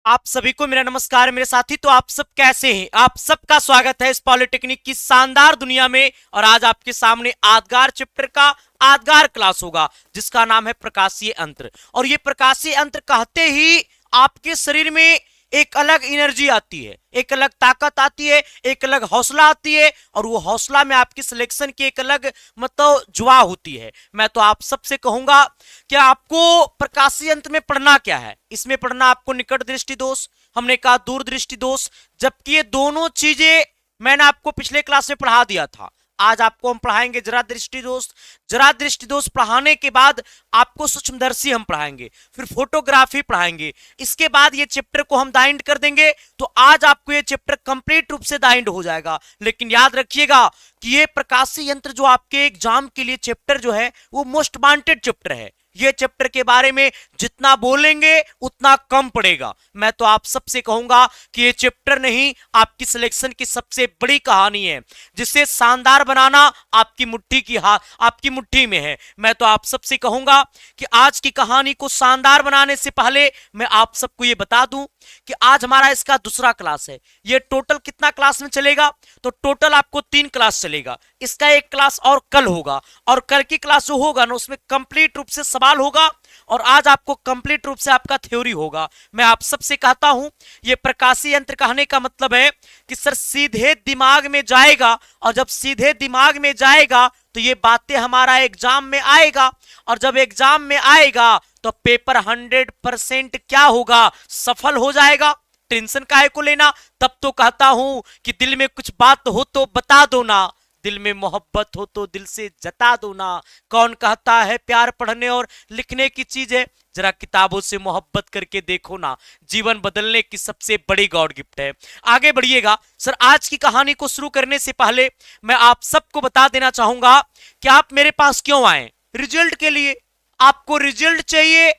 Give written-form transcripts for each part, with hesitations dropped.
आप सभी को मेरा नमस्कार मेरे साथी। तो आप सब कैसे हैं? आप सबका स्वागत है इस पॉलिटेक्निक की शानदार दुनिया में। और आज आपके सामने आदगार चैप्टर का आदगार क्लास होगा जिसका नाम है प्रकाशीय अंतर। और ये प्रकाशीय अंतर कहते ही आपके शरीर में एक अलग एनर्जी आती है, एक अलग ताकत आती है, एक अलग हौसला आती है। और वो हौसला में आपकी सिलेक्शन की एक अलग मतलब जुआ होती है। मैं तो आप सबसे कहूंगा कि आपको प्रकाशीय अंतर में पढ़ना क्या है। इसमें पढ़ना आपको निकट दृष्टि दोष, हमने कहा दूर दृष्टि दोष, जबकि ये दोनों चीजें मैंने आपको पिछले क्लास में पढ़ा दिया था। आज आपको हम पढ़ाएंगे जरा दृष्टि दोष। जरा दृष्टि दोष पढ़ाने के बाद आपको सूक्ष्मदर्शी हम पढ़ाएंगे, फिर फोटोग्राफी पढ़ाएंगे। इसके बाद ये चैप्टर को हम दाइंड कर देंगे। तो आज आपको ये चैप्टर कंप्लीट रूप से दाइंड हो जाएगा। लेकिन याद रखिएगा कि ये प्रकाशीय यंत्र जो आपके एग्जाम के लिए चैप्टर जो है वो मोस्ट वांटेड चैप्टर है। ये चैप्टर के बारे में जितना बोलेंगे उतना कम पड़ेगा। मैं तो आप सबसे कहूंगा कि ये चैप्टर नहीं, आपकी सिलेक्शन की सबसे बड़ी कहानी है जिसे शानदार बनाना आपकी मुट्ठी की आपकी मुट्ठी में है। मैं तो आप सबसे कहूंगा कि आज की कहानी को शानदार बनाने से पहले मैं आप सबको ये बता दूं कि आज हमारा इसका दूसरा क्लास है। ये टोटल कितना क्लास में चलेगा? तो टोटल आपको 3 क्लास चलेगा। इसका एक क्लास और कल होगा, और कल की क्लास जो होगा ना उसमें कंप्लीट रूप से सवाल होगा, और आज आपको कंप्लीट रूप से आपका थ्योरी होगा। मैं आप सबसे कहता हूं ये प्रकाशीय यंत्र कहने का मतलब है कि सर सीधे दिमाग में जाएगा, और जब सीधे दिमाग में जाएगा तो ये बातें हमारा एग्जाम में आएगा, और जब एग्जाम में आएगा तो पेपर 100% क्या होगा? सफल हो जाएगा। टेंशन काहे को लेना? तब तो कहता हूं कि दिल में कुछ बात हो तो बता दो ना, दिल में मोहब्बत हो तो दिल से जता दो ना। कौन कहता है प्यार पढ़ने और लिखने की चीज है? जरा किताबों से मोहब्बत करके देखो ना, जीवन बदलने की सबसे बड़ी गॉड गिफ्ट है। आगे बढ़िएगा सर। आज की कहानी को शुरू करने से पहले मैं आप सबको बता देना चाहूंगा कि आप मेरे पास क्यों आए। रिजल्ट के लिए। आपको रिजल्ट चाहिए,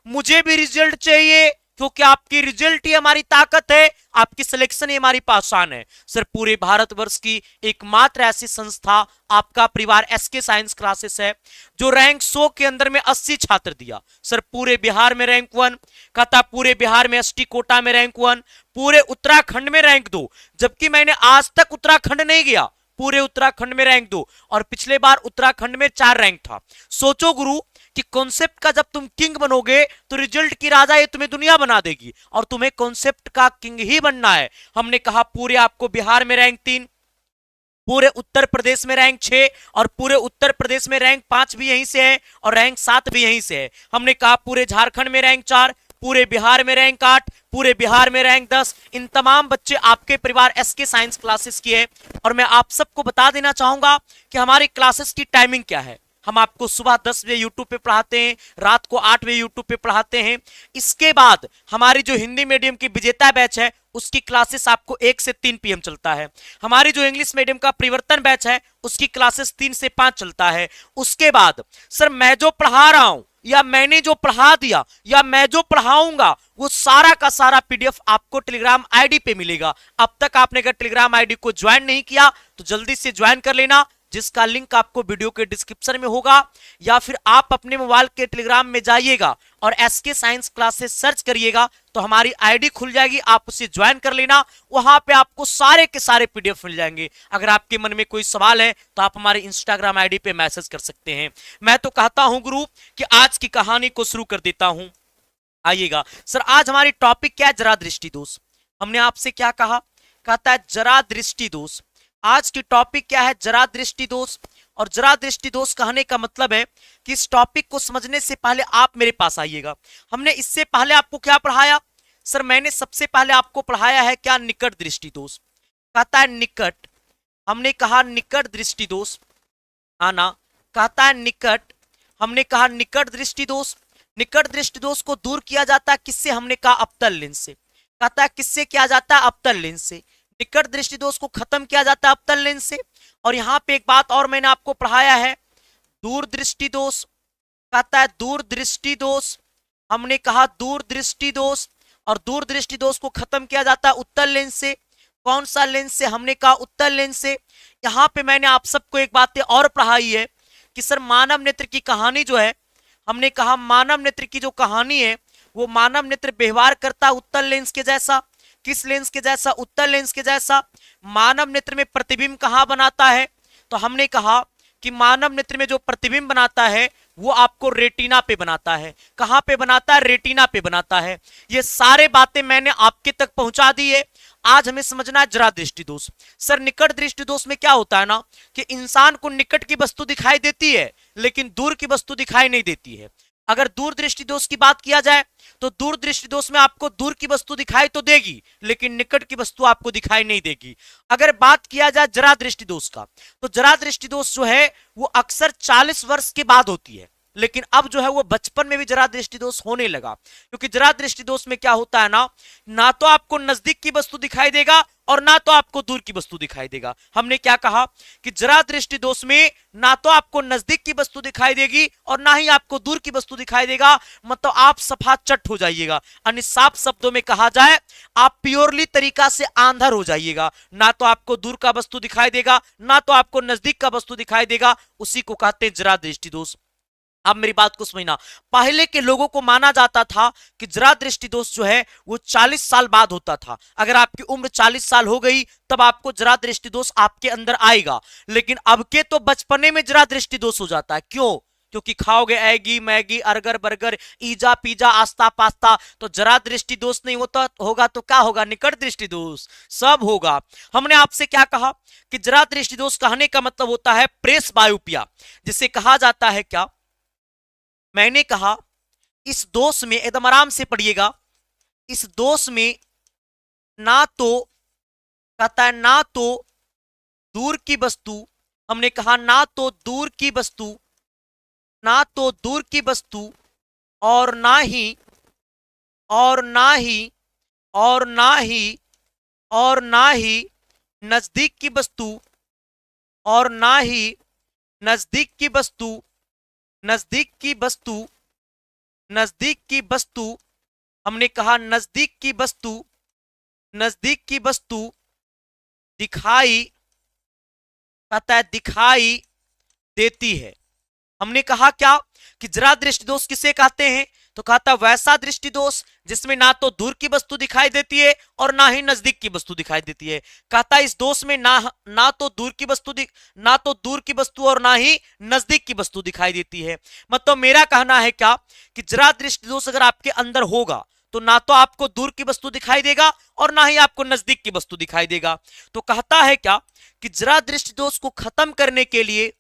मुझे भी रिजल्ट चाहिए, क्योंकि आपकी रिजल्ट ही हमारी ताकत है, आपकी सिलेक्शन ही हमारी पहचान है। सर पूरे भारतवर्ष की एकमात्र ऐसी संस्था आपका परिवार एसके साइंस क्लासेस है जो रैंक 100 के अंदर में 80 छात्र दिया। सर पूरे बिहार में रैंक 1, कहता पूरे बिहार में एसटी कोटा में रैंक 1, पूरे उत्तराखंड में रैंक 2, जबकि मैंने आज तक उत्तराखंड नहीं गया। पूरे उत्तराखंड में रैंक 2, और पिछले बार उत्तराखंड में 4 रैंक था। सोचो गुरु कि कॉन्सेप्ट का जब तुम किंग बनोगे तो रिजल्ट की राजा ये तुम्हें दुनिया बना देगी, और तुम्हें कॉन्सेप्ट का किंग ही बनना है। हमने कहा पूरे आपको बिहार में रैंक 3, पूरे उत्तर प्रदेश में रैंक 6, और पूरे उत्तर प्रदेश में रैंक 5 भी यहीं से है, और रैंक 7 भी यहीं से है। हमने कहा पूरे झारखंड में रैंक 4, पूरे बिहार में रैंक 8, पूरे बिहार में रैंक 10। इन तमाम बच्चे आपके परिवार एसके साइंस क्लासेस की है। और मैं आप सबको बता देना चाहूंगा कि हमारी क्लासेस की टाइमिंग क्या है। हम आपको सुबह 10 बजे यूट्यूब पे पढ़ाते हैं, रात को 8 बजे यूट्यूब पे पढ़ाते हैं। इसके बाद हमारी जो हिंदी मीडियम की विजेता बैच है उसकी क्लासेस आपको 1 से 3 पीएम चलता है। हमारी जो इंग्लिश मीडियम का परिवर्तन बैच है उसकी क्लासेस 3 से 5 चलता है। उसके बाद सर मैं जो पढ़ा रहा हूं, या मैंने जो पढ़ा दिया, या मैं जो पढ़ाऊंगा, वो सारा का सारा पीडीएफ आपको टेलीग्राम आईडी पे मिलेगा। अब तक आपने अगर टेलीग्राम आईडी को ज्वाइन नहीं किया तो जल्दी से ज्वाइन कर लेना, जिसका लिंक आपको वीडियो के डिस्क्रिप्शन में होगा, या फिर आप अपने मोबाइल के टेलीग्राम में जाइएगा और एसके साइंस क्लासेस सर्च करिएगा तो हमारी आईडी खुल जाएगी, आप उसे ज्वाइन कर लेना। वहां पे आपको सारे के सारे पीडीएफ मिल जाएंगे। अगर आपके मन में कोई सवाल है तो आप हमारी इंस्टाग्राम आईडी पे मैसेज कर सकते हैं। मैं तो कहता हूं गुरु कि आज की कहानी को शुरू कर देता हूं। आइएगा सर, आज हमारी टॉपिक क्या है? जरा दृष्टि दोष। हमने आपसे क्या कहा? कहता है जरा दृष्टि दोष। आज की टॉपिक क्या है? जरा दृष्टि दोष। और जरा दृष्टि दोष कहने का मतलब है कि इस टॉपिक को समझने से पहले आप मेरे पास आइएगा। हमने इससे पहले आपको क्या पढ़ाया? सर मैंने सबसे पहले आपको पढ़ाया है क्या? निकट दृष्टि दोष। कहता है निकट, हमने कहा निकट दृष्टि दोष आना। कहता है निकट, हमने कहा निकट दृष्टि दोष। निकट दृष्टि दोष को दूर किया जाता है किससे? हमने कहा अवतल लेंस से। कहता है किससे किया जाता है? अवतल लेंस से। निकट दृष्टि दोष को खत्म किया जाता है अवतल लेंस से। और यहां पे एक बात और मैंने आपको पढ़ाया है, दूर दृष्टि दोष। कहता है दूर दृष्टि दोष, हमने कहा दूर दृष्टि दोष। और दूर दृष्टि दोष को खत्म किया जाता है उत्तल लेंस से। कौन सा लेंस से? हमने कहा उत्तल लेंस से। यहां पे मैंने आप सबको एक बात और पढ़ाई है कि सर मानव नेत्र की कहानी जो है, हमने कहा मानव नेत्र की जो कहानी है वो मानव नेत्र व्यवहार करता है उत्तल लेंस के जैसा। किस लेंस के जैसा? उत्तल लेंस के जैसा। मानव नेत्र में प्रतिबिंब कहां बनाता है? तो हमने कहा कि मानव नेत्र में जो प्रतिबिंब बनाता है वो आपको रेटिना पे बनाता है। कहां पे बनाता है? रेटिना पे बनाता है। ये सारे बातें मैंने आपके तक पहुंचा दी है। आज हमें समझना है जरा दृष्टि दोष। सर निकट दृष्टि दोष में क्या होता है ना कि इंसान को निकट की वस्तु दिखाई देती है लेकिन दूर की वस्तु दिखाई नहीं देती है। अगर दूर दृष्टि दोष की बात किया जाए तो दूर दृष्टि दोष में आपको दूर की वस्तु दिखाई तो देगी लेकिन निकट की वस्तु आपको दिखाई नहीं देगी। अगर बात किया जाए जरा दृष्टि दोष का तो जरा दृष्टि दोष जो है वो अक्सर 40 वर्ष के बाद होती है, लेकिन अब जो है वो बचपन में भी जरा दृष्टि दोष होने लगा। क्योंकि जरा दृष्टि दोष में क्या होता है ना तो आपको नजदीक की वस्तु दिखाई देगा और ना तो आपको दूर की वस्तु दिखाई देगा। हमने क्या कहा कि जरा दृष्टि दोष में ना तो आपको नजदीक की वस्तु दिखाई देगी और ना ही आपको दूर की वस्तु दिखाई देगा, मतलब आप सफा चट हो जाइएगा। यानी साफ शब्दों में कहा जाए आप प्योरली तरीका से आंधर हो जाइएगा। ना तो आपको दूर का वस्तु दिखाई देगा ना तो आपको नजदीक का वस्तु दिखाई देगा, उसी को कहते हैं जरा दृष्टि दोष। अब मेरी बात को समझना, पहले के लोगों को माना जाता था कि जरा दृष्टि दोष जो है वो 40 साल बाद होता था। अगर आपकी उम्र 40 साल हो गई तब आपको जरा दृष्टि दोष आपके अंदर आएगा, लेकिन अब के तो बचपने में जरा दृष्टि दोष हो जाता है। क्यों? क्योंकि खाओगे एगी मैगी अर्गर बर्गर ईजा पिज्जा आस्ता पास्ता, तो जरा दृष्टि दोष नहीं होता होगा तो क्या होगा? निकट दृष्टि दोष सब होगा। हमने आपसे क्या कहा कि जरा दृष्टि दोष कहने का मतलब होता है प्रेस बायोपिया, जिसे कहा जाता है क्या? मैंने कहा इस दोष में एकदम आराम से पढ़िएगा, इस दोष में ना तो कहता है ना तो दूर की वस्तु, हमने कहा ना तो दूर की वस्तु, ना तो दूर की वस्तु और ना ही और ना ही और ना ही और ना ही नजदीक की वस्तु और ना ही नजदीक की वस्तु नजदीक की वस्तु नजदीक की वस्तु, हमने कहा नजदीक की वस्तु नजदीक की वस्तु दिखाई कहता है दिखाई देती है। हमने कहा क्या कि जरा दृष्टि दोष किसे कहते हैं? तो कहता है वैसा दृष्टि दोष जिसमें ना तो दूर की वस्तु दिखाई देती है और ना ही नजदीक की वस्तु दिखाई देती है। कहता है इस दोष में ना तो दूर की वस्तु ना तो दूर की वस्तु और ना ही नजदीक की वस्तु दिखाई देती है। मतलब मेरा कहना है क्या कि जरा दृष्टि दोष अगर आपके अंदर होगा तो ना तो आपको दूर की वस्तु दिखाई देगा और ना ही आपको नजदीक की वस्तु दिखाई देगा। तो कहता है क्या कि जरा दृष्टि दोष को खत्म करने के लिए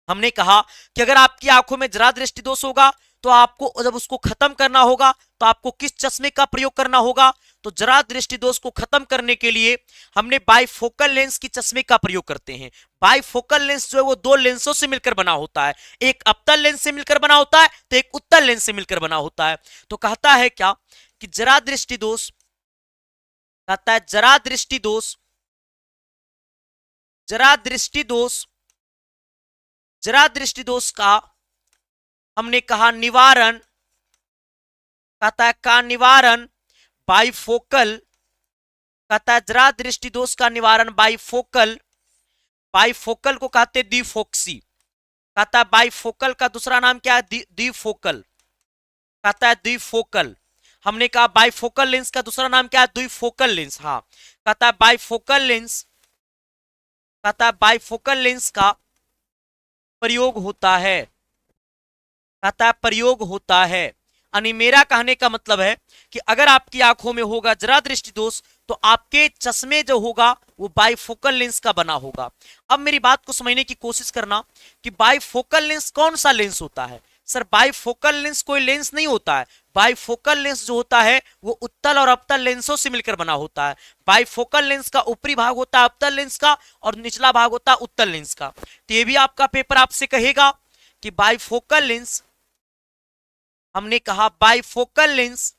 हमने कहा कि अगर आपकी आंखों में जरा दृष्टि दोष होगा तो आपको जब उसको खत्म करना होगा तो आपको किस चश्मे का प्रयोग करना होगा? तो जरा दृष्टि दोष को खत्म करने के लिए हमने बाइफोकल लेंस की चश्मे का प्रयोग करते हैं। बाइफोकल लेंस जो है वो दो लेंसों से मिलकर बना होता है, एक अवतल लेंस से मिलकर बना होता है तो एक उत्तल लेंस से मिलकर बना होता है। तो कहता है क्या कि जरा दृष्टि दोष, कहता है जरा दृष्टि दोष जरा दृष्टि दोष जरा दृष्टि दोष का हमने कहा निवारण, कहता है का निवारण बाइफोकल, कहता है जरा दृष्टि दोष का निवारण बाइफोकल, बाइफोकल को कहते हैं द्विफोक्सी। कहता है बाइफोकल का दूसरा नाम क्या है? द्विफोकल। कहता है द्विफोकल। हमने कहा बाइफोकल लेंस का दूसरा नाम क्या है? द्विफोकल लेंस। हाँ, कहता है बाइफोकल लेंस, कहता है बाइफोकल लेंस का प्रयोग होता है, कहता है प्रयोग होता है। यानी मेरा कहने का मतलब है कि अगर आपकी आंखों में होगा जरा दृष्टि दोष तो आपके चश्मे जो होगा वो बाइफोकल लेंस का बना होगा। अब मेरी बात को समझने की कोशिश करना कि बाइफोकल लेंस कौन सा लेंस होता है? सर बाइफोकल लेंस कोई लेंस नहीं होता है। बाइफोकल लेंस जो होता है वो उत्तल और अवतल लेंसों से मिलकर बना होता है। बाइफोकल लेंस का ऊपरी भाग होता है अवतल लेंस का और निचला भाग होता है उत्तल लेंस का। तो ये भी आपका पेपर आपसे कहेगा कि बाइफोकल लेंस, हमने कहा बाइफोकल लेंस,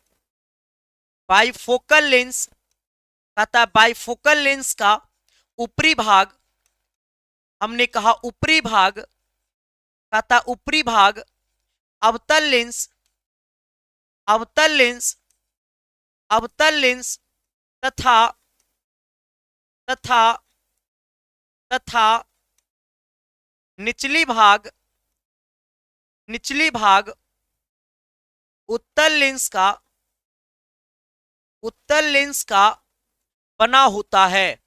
बाइफोकल लेंस कहता है बाइफोकल लेंस का ऊपरी भाग, हमने कहा ऊपरी भाग, कहता है ऊपरी भाग अवतल लेंस, अवतल लेंस, अवतल लेंस तथा तथा तथा निचली भाग, निचली भाग उत्तल लेंस का बना होता है,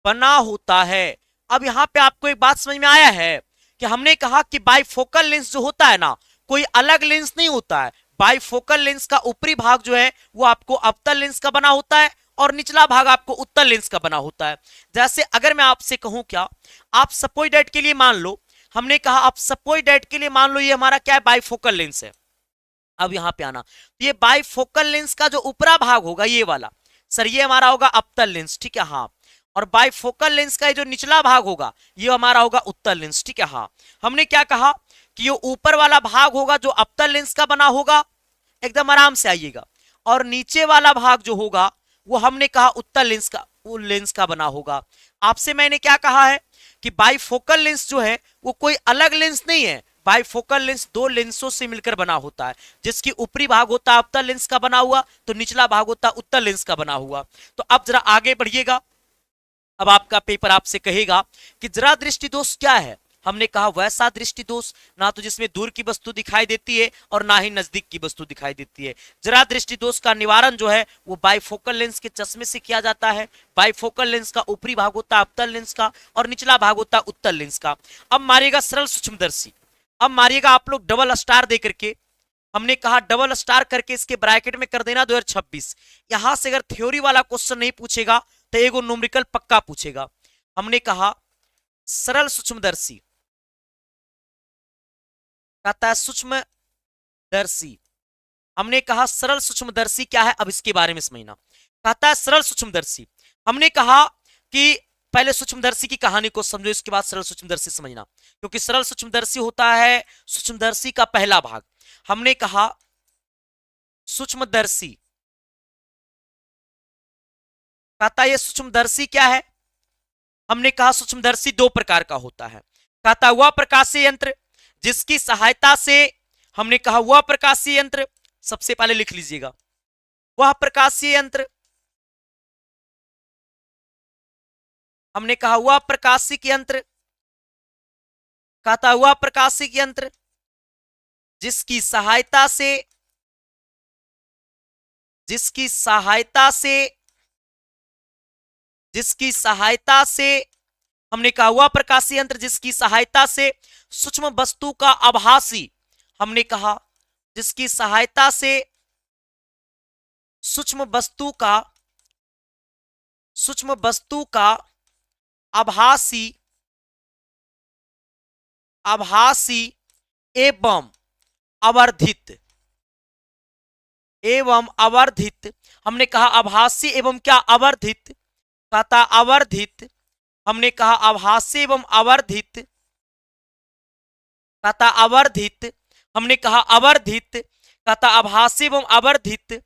बना होता है। अब यहां पे आपको एक बात समझ में आया है कि हमने कहा कि बाइफोकल लेंस जो होता है ना, कोई अलग लेंस नहीं होता है। बाइफोकल लेंस का ऊपरी भाग जो है वो आपको अवतल लेंस का बना होता है और निचला भाग आपको उत्तल लेंस का बना होता है। जैसे अगर मैं आपसे कहूं, क्या आप सपोज डेट के लिए मान लो, हमने कहा आप सपोज डेट के लिए मान लो ये हमारा क्या है, बाइफोकल लेंस है। अब यहां पे आना, तो ये बाइफोकल लेंस का जो ऊपरा भाग होगा ये वाला, सर ये हमारा होगा अवतल लेंस, ठीक है हाँ। और बाइफोकल लेंस का ये जो निचला भाग होगा ये हमारा होगा उत्तल लेंस, ठीक है हाँ। हमने क्या कहा कि ये ऊपर वाला भाग होगा जो अवतल लेंस का बना होगा, एकदम आराम से आइएगा, और नीचे वाला भाग जो होगा वो हमने कहा उत्तल लेंस का, वो लेंस का बना होगा। आपसे मैंने क्या कहा है कि बाइफोकल लेंस जो है वो कोई अलग लेंस नहीं है। बाइफोकल लेंस दो लेंसों से मिलकर बना होता है, जिसकी ऊपरी भाग होता है अवतल लेंस का बना हुआ, तो निचला भाग होता है उत्तल लेंस का बना हुआ। तो अब जरा आगे बढ़िएगा। अब आपका पेपर आपसे कहेगा कि जरा दृष्टि दोष क्या है। हमने कहा वैसा दृष्टि दोष ना तो जिसमें दूर की वस्तु दिखाई देती है और ना ही नजदीक की वस्तु दिखाई देती है। जरा दृष्टि दोष का निवारण जो है वो बाइफोकल लेंस के चश्मे से किया जाता है। बाइफोकल लेंस का ऊपरी भाग होता है अवतल लेंस का और निचला भाग होता है उत्तल लेंस का। अब मारिएगा सरल सूक्ष्मदर्शी, अब मारिएगा आप लोग डबल स्टार दे करके। हमने कहा डबल स्टार करके इसके ब्रैकेट में कर देना 2026। यहां से अगर थ्योरी वाला क्वेश्चन नहीं पूछेगा तो एगो न्यूमेरिकल पक्का पूछेगा। हमने कहा सरल सूक्ष्मदर्शी, कहता है सूक्ष्मदर्शी। हमने कहा सरल सूक्ष्मदर्शी क्या है, अब इसके बारे में समझना। कहता है सरल सूक्ष्मदर्शी, हमने कहा कि पहले सूक्ष्मदर्शी की कहानी को समझो, इसके बाद सरल सूक्ष्मदर्शी समझना, क्योंकि सरल सूक्ष्मदर्शी होता है सूक्ष्मदर्शी का पहला भाग। हमने कहा सूक्ष्मदर्शी, कहता ये सूक्ष्मदर्शी क्या है, हमने कहा सूक्ष्मदर्शी दो प्रकार का होता है। कहता वह प्रकाशीय यंत्र जिसकी सहायता से, हमने कहा वह प्रकाशीय यंत्र, सबसे पहले लिख लीजिएगा वह प्रकाशीय यंत्र, हमने कहा वह प्रकाशिक यंत्र, कहता वह प्रकाशिक यंत्र जिसकी सहायता से, जिसकी सहायता से, जिसकी सहायता से, हमने कहा वह प्रकाशीय यंत्र जिसकी सहायता से सूक्ष्म वस्तु का आभासी, हमने कहा जिसकी सहायता से सूक्ष्म वस्तु का, सूक्ष्म वस्तु का आभासी, आभासी एवं आवर्धित, एवं आवर्धित, हमने कहा आभासी एवं क्या आवर्धित, कहता आवर्धित, हमने कहा आभासी एवं आवर्धित, कहता आवर्धित, हमने कहा आवर्धित, कहता आभासी एवं आवर्धित,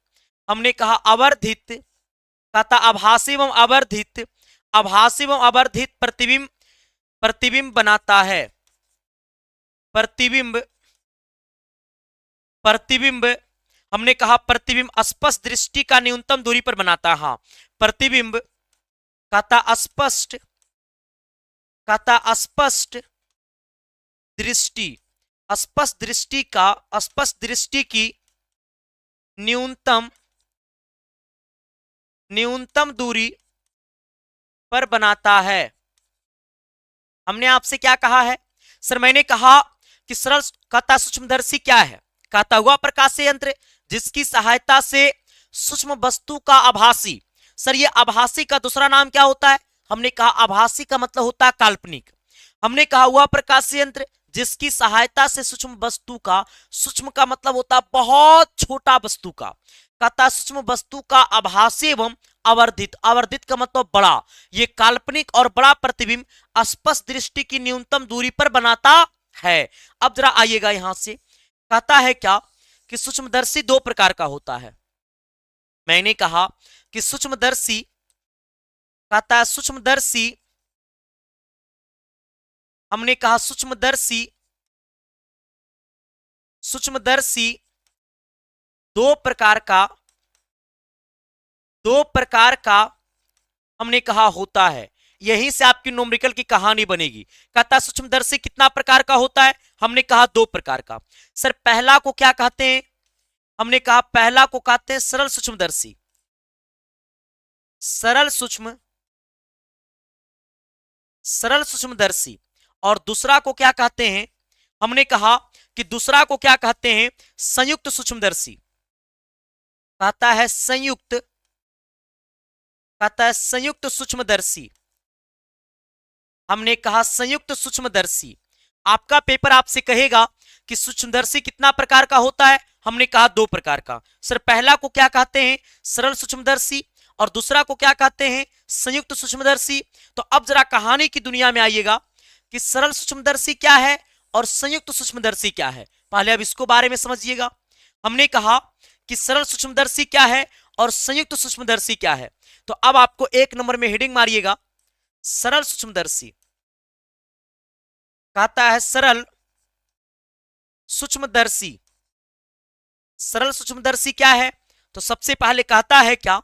हमने कहा आवर्धित, कहता आभासी एवं आवर्धित, आभासी एवं आवर्धित प्रतिबिंब, प्रतिबिंब बनाता है, प्रतिबिंब, प्रतिबिंब, हमने कहा प्रतिबिंब स्पष्ट दृष्टि का न्यूनतम दूरी पर बनाता है। हाँ प्रतिबिंब, कहता स्पष्ट, कहता स्पष्ट दृष्टि, स्पष्ट दृष्टि का, स्पष्ट दृष्टि की न्यूनतम, न्यूनतम दूरी पर बनाता है। हमने आपसे क्या कहा है सर, मैंने कहा कि सरल, कहता सूक्ष्मदर्शी क्या है, कहता हुआ प्रकाशीय यंत्र जिसकी सहायता से सूक्ष्म वस्तु का आभासी। सर ये आभासी का दूसरा नाम क्या होता है, हमने कहा आभासी का मतलब होता है काल्पनिक। हमने कहा हुआ प्रकाशीय यंत्र जिसकी सहायता से सूक्ष्म वस्तु का, सूक्ष्म का मतलब होता है बहुत छोटा वस्तु का, कहता सूक्ष्म वस्तु का आभासी एवं आवर्धित, आवर्धित का मतलब बड़ा, ये काल्पनिक और बड़ा प्रतिबिंब स्पष्ट दृष्टि की न्यूनतम दूरी पर बनाता है। अब जरा आइएगा यहां से, कहता है क्या कि सूक्ष्मदर्शी दो प्रकार का होता है। मैंने कहा कि सूक्ष्मदर्शी, कहता है सूक्ष्मदर्शी, हमने कहा सूक्ष्मदर्शी, सूक्ष्मदर्शी दो प्रकार का, दो प्रकार का हमने कहा होता है। यहीं से आपकी न्यूमेरिकल की कहानी बनेगी। कहता सूक्ष्मदर्शी कितना प्रकार का होता है, हमने कहा दो प्रकार का। सर पहला को क्या कहते हैं, हमने कहा पहला को कहते हैं सरल सूक्ष्मदर्शी, सरल सूक्ष्मदर्शी। और दूसरा को क्या कहते हैं, हमने कहा कि दूसरा को क्या कहते हैं, संयुक्त सूक्ष्मदर्शी। कहता है संयुक्त सूक्ष्मदर्शी। हमने कहा संयुक्त सूक्ष्मदर्शी। आपका पेपर आपसे कहेगा कि सूक्ष्मदर्शी कितना प्रकार का होता है, हमने कहा 2 प्रकार का। सर पहला को क्या कहते हैं, सरल सूक्ष्मदर्शी, और दूसरा को क्या कहते हैं, संयुक्त सूक्ष्मदर्शी। तो अब जरा कहानी की दुनिया में आइएगा कि सरल सूक्ष्मदर्शी क्या है और संयुक्त सूक्ष्मदर्शी क्या है। पहले अब इसको बारे में समझिएगा। हमने कहा कि सरल सूक्ष्मदर्शी क्या है और संयुक्त सूक्ष्मदर्शी क्या है। तो अब आपको 1 नंबर में हेडिंग मारिएगा, सरल सूक्ष्मदर्शी। कहता है सरल सूक्ष्मदर्शी। सरल सूक्ष्मदर्शी क्या है, तो सबसे पहले कहता है क्या,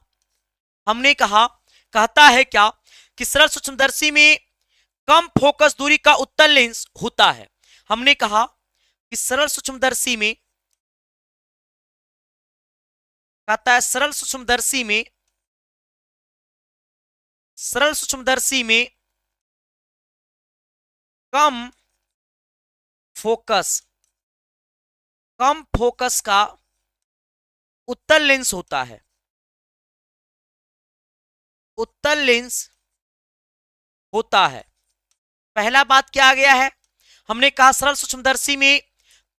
हमने कहा कहता है क्या कि सरल सूक्ष्मदर्शी में कम फोकस दूरी का उत्तल लेंस होता है। हमने कहा कि सरल सूक्ष्मदर्शी में, कहता है सरल सूक्ष्मदर्शी में कम फोकस का उत्तल लेंस होता है। उत्तल लेंस होता है। पहला बात क्या आ गया है, हमने कहा सरल सूक्ष्मदर्शी में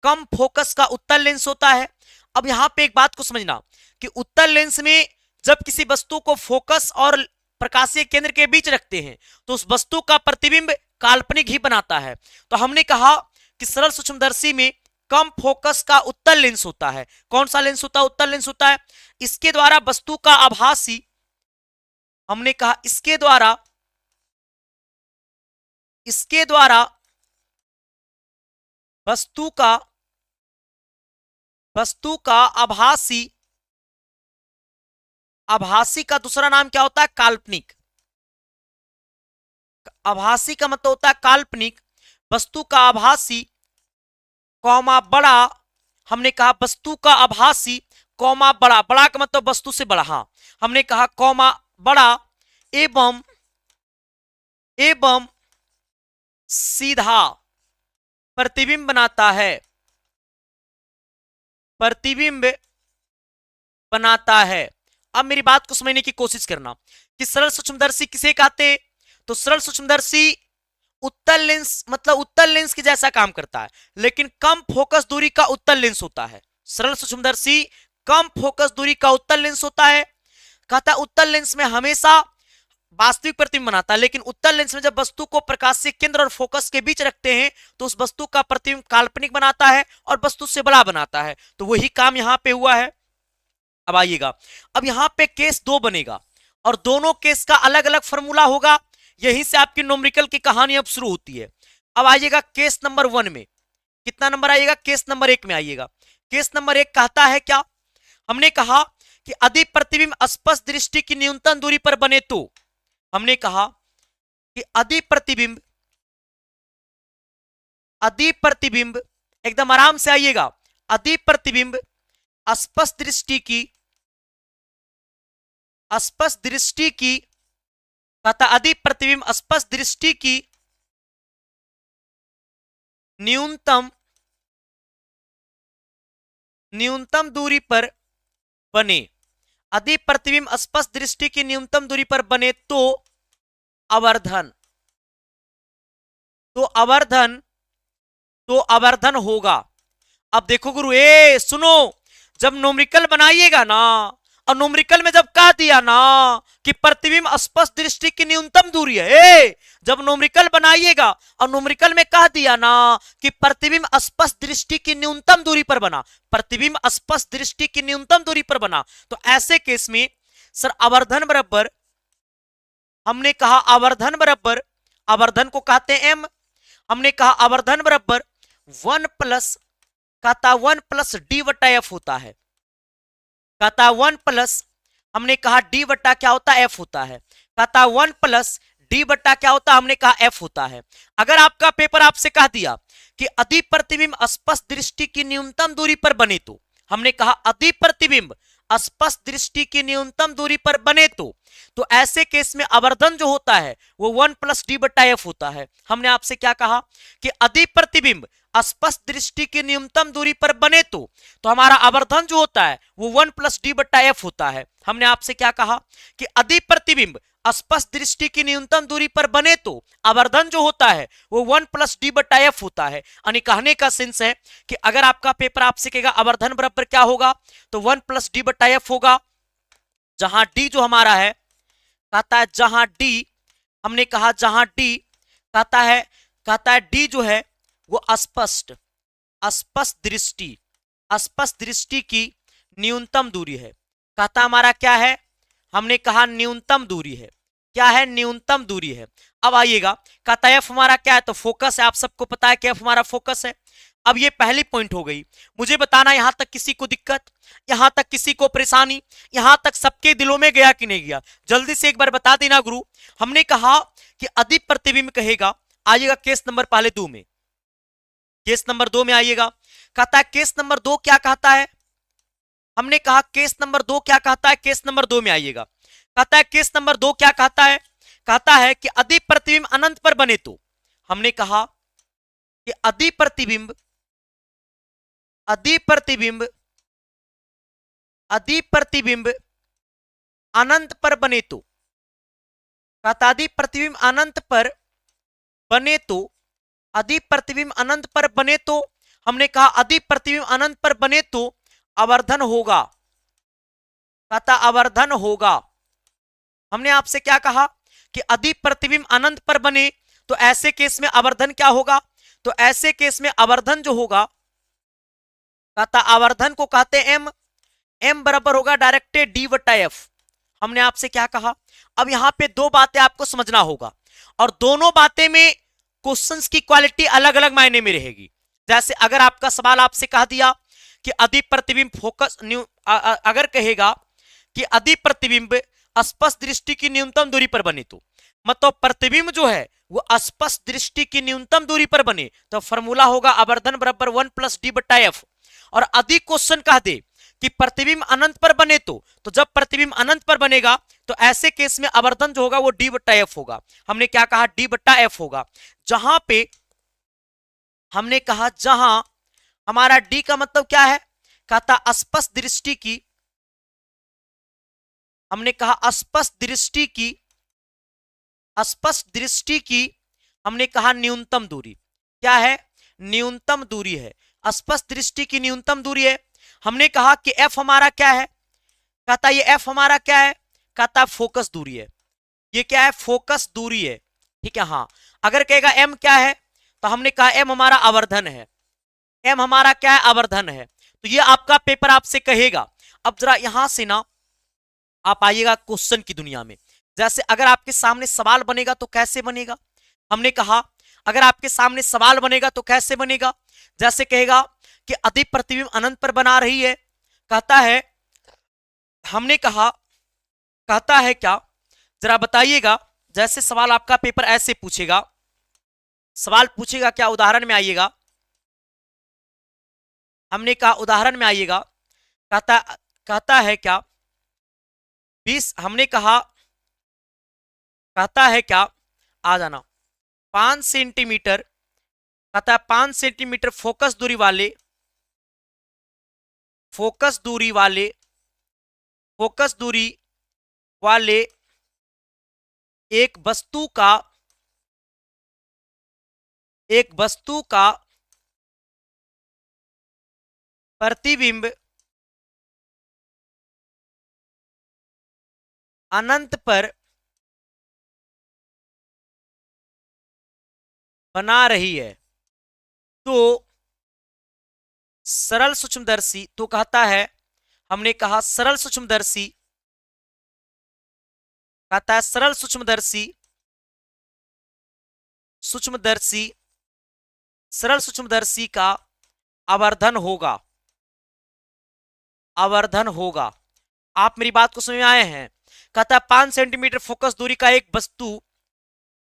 कम फोकस का उत्तल लेंस होता है। अब यहां पे एक बात को समझना कि उत्तल लेंस में जब किसी वस्तु को फोकस और प्रकाशीय केंद्र के बीच रखते हैं तो उस वस्तु का प्रतिबिंब काल्पनिक ही बनाता है। तो हमने कहा कि सरल सूक्ष्मदर्शी में कम फोकस का उत्तल लेंस होता है। कौन सा लेंस होता है, उत्तल लेंस होता है। इसके द्वारा वस्तु का आभासी, हमने कहा इसके द्वारा वस्तु का आभासी का दूसरा नाम क्या होता है, काल्पनिक। आभासी का मतलब होता है काल्पनिक। वस्तु का आभासी कौमा बड़ा, हमने कहा वस्तु का आभासी कौमा बड़ा, बड़ा का मतलब वस्तु से बड़ा, हाँ हमने कहा कौमा बड़ा एवं सीधा प्रतिबिंब बनाता है। अब मेरी बात को समझने की कोशिश करना कि सरल सूक्ष्मदर्शी किसे कहते हैं, तो सरल सूक्ष्मदर्शी उत्तल लेंस, मतलब उत्तल लेंस के जैसा काम करता है लेकिन कम फोकस दूरी का उत्तल लेंस होता है। सरल सूक्ष्मदर्शी कम फोकस दूरी का उत्तल लेंस होता है। कहता है उत्तल लेंस में हमेशा वास्तविक प्रतिबिंब बनाता है, लेकिन उत्तल लेंस में जब वस्तु को प्रकाशीय केंद्र और फोकस के बीच रखते हैं तो उस वस्तु का प्रतिबिंब काल्पनिक बनाता है और वस्तु से बड़ा बनाता है। तो वही काम यहां पे हुआ है। अब आइएगा, अब यहां पे केस 2 बनेगा और दोनों केस का अलग अलग फॉर्मूला होगा। यहीं से आपकी न्यूमेरिकल की कहानी अब शुरू होती है। अब आइएगा केस नंबर 1 में, कितना नंबर आइएगा, केस नंबर 1 में आइएगा। केस नंबर 1 कहता है क्या, हमने कहा कि यदि प्रतिबिंब स्पष्ट दृष्टि की न्यूनतम दूरी पर बने तो, हमने कहा कि यदि प्रतिबिंब एकदम आराम से आइएगा, यदि प्रतिबिंब स्पष्ट दृष्टि की तथा यदि प्रतिबिंब स्पष्ट दृष्टि की न्यूनतम दूरी पर बने, यदि प्रतिबिंब स्पष्ट दृष्टि की न्यूनतम दूरी पर बने तो अवर्धन होगा। अब देखो गुरु, सुनो, जब न्यूमेरिकल बनाइएगा ना और न्यूमेरिकल में जब कह दिया ना कि प्रतिबिंब स्पष्ट दृष्टि की न्यूनतम दूरी है, जब न्यूमेरिकल बनाइएगा और न्यूमेरिकल में कह दिया ना कि प्रतिबिंब स्पष्ट दृष्टि की न्यूनतम दूरी पर बना, प्रतिबिंब स्पष्ट दृष्टि की न्यूनतम दूरी पर बना, तो ऐसे केस में सर आवर्धन बराबर, हमने कहा आवर्धन बराबर, आवर्धन को कहते हैं एम, हमने कहा आवर्धन बराबर 1 प्लस, कहता 1 प्लस डी बटा एफ होता है। कहता 1 प्लस, हमने कहा डी बटा क्या होता है, एफ होता है। कहता 1 प्लस डी बटा क्या होता है, हमने कहा एफ होता है। अगर आपका पेपर आपसे कह दिया कि यदि प्रतिबिंब स्पष्ट दृष्टि की न्यूनतम दूरी पर बने तो, हमने कहा अधिप्रतिबिंब स्पष्ट दृष्टि की न्यूनतम दूरी पर बने तो ऐसे केस में आवर्धन जो होता है वो 1+d/f होता है। हमने आपसे क्या कहा कि अधिप्रतिबिंब स्पष्ट दृष्टि की न्यूनतम दूरी पर बने तो हमारा आवर्धन जो होता है वो 1+d/f होता है। हमने आपसे क्या कहा कि अधिप्रतिबिंब स्पष्ट दृष्टि की न्यूनतम दूरी पर बने तो आवर्धन जो होता है वो 1+d/f होता है। यानी कहने का सेंस है कि अगर आपका पेपर आपसे कहेगा आवर्धन बराबर क्या होगा तो 1+d/f होगा, जहां d जो हमारा है कहता है, जहां d हमने कहा, जहां d कहता है d जो है वो स्पष्ट दृष्टि की न्यूनतम दूरी है। कहता हमारा क्या है, हमने कहा न्यूनतम दूरी है। क्या है, न्यूनतम दूरी है। अब आइएगा, कहता है f हमारा क्या है तो फोकस है। आप सबको पता है कि f हमारा फोकस है। अब ये पहली पॉइंट हो गई। मुझे बताना यहां तक किसी को दिक्कत, यहां तक किसी को परेशानी, यहां तक सबके दिलों में गया कि नहीं गया, जल्दी से एक बार बता देना गुरु। हमने कहा कि अधिप्रतिबिंब कहेगा, आइएगा केस नंबर पहले 2 में, केस नंबर 2 में आइएगा। कहता है केस नंबर 2 क्या कहता है, हमने कहा केस नंबर 2 क्या कहता है, केस नंबर 2 में आइएगा। कहता है केस नंबर 2 क्या कहता है, कहता है कि अधिप्रतिबिंब अनंत पर बने तो। हमने कहा कि अधिप्रतिबिंब अनंत पर बने तो, कहता अधिप्रतिबिंब अनंत पर बने तो, अधिप्रतिबिंब अनंत पर बने तो हमने कहा अधिप्रतिबिंब अनंत पर बने तो आवर्धन होगा। कहता आवर्धन होगा। हमने आपसे क्या कहा कि अधिप्रतिबिंब अनंत पर बने तो ऐसे केस में आवर्धन क्या होगा, तो ऐसे केस में आवर्धन जो होगा, कहता आवर्धन को कहते हैं m बराबर होगा डायरेक्टेड d/f। हमने आपसे क्या कहा, अब यहां पे 2 बातें आपको समझना होगा और दोनों बातें में क्वेश्चंस की क्वालिटी अलग अलग मायने में रहेगी। जैसे अगर आपका सवाल आपसे कह दिया कि अधिप्रतिबिंब फोकस अगर कहेगा कि अधिप्रतिबिंब स्पष्ट दृष्टि की न्यूनतम दूरी पर बने तो मतलब प्रतिबिंब जो है वो स्पष्ट दृष्टि की न्यूनतम दूरी पर बने तो फॉर्मूला होगा आवर्धन बराबर 1+d/f। और अधिक क्वेश्चन कह दे कि प्रतिबिंब अनंत पर बने तो जब प्रतिबिंब अनंत पर बनेगा तो ऐसे केस में आवर्धन जो होगा वो d/f होगा। हमने क्या कहा, d/f होगा। जहां पे हमने कहा, जहां हमारा d का मतलब क्या है, कहता स्पष्ट दृष्टि की, हमने कहा स्पष्ट दृष्टि की हमने कहा न्यूनतम दूरी। क्या है, न्यूनतम दूरी है, स्पष्ट दृष्टि की न्यूनतम दूरी है। हमने कहा कि f हमारा क्या है, कहता ये f हमारा क्या है, कहता फोकस दूरी है। ये क्या है, फोकस दूरी है। ठीक है, हाँ। अगर कहेगा m क्या है तो हमने कहा m हमारा आवर्धन है। m हमारा क्या है, आवर्धन है। तो ये आपका पेपर आपसे कहेगा। अब जरा यहां से ना आप आइएगा क्वेश्चन की दुनिया में। जैसे अगर आपके सामने सवाल बनेगा तो कैसे बनेगा, हमने कहा अगर आपके सामने सवाल बनेगा तो कैसे बनेगा। जैसे कहेगा कि अधिप्रतिबिंब अनंत पर बना रही है, कहता है, हमने कहा कहता है क्या, जरा बताइएगा। जैसे सवाल आपका पेपर ऐसे पूछेगा, सवाल पूछेगा क्या, उदाहरण में आइएगा। हमने कहा उदाहरण में आइएगा, कहता है क्या 20, हमने कहा कहता है क्या, आ जाना 5 सेंटीमीटर, कहता है 5 सेंटीमीटर फोकस दूरी वाले एक वस्तु का प्रतिबिंब अनंत पर बना रही है तो सरल सूक्ष्मदर्शी, तो कहता है, हमने कहा सरल सूक्ष्मदर्शी, कहता है सरल सूक्ष्मदर्शी का आवर्धन होगा। आप मेरी बात को समझ में आए हैं। कहता है 5 सेंटीमीटर फोकस दूरी का एक वस्तु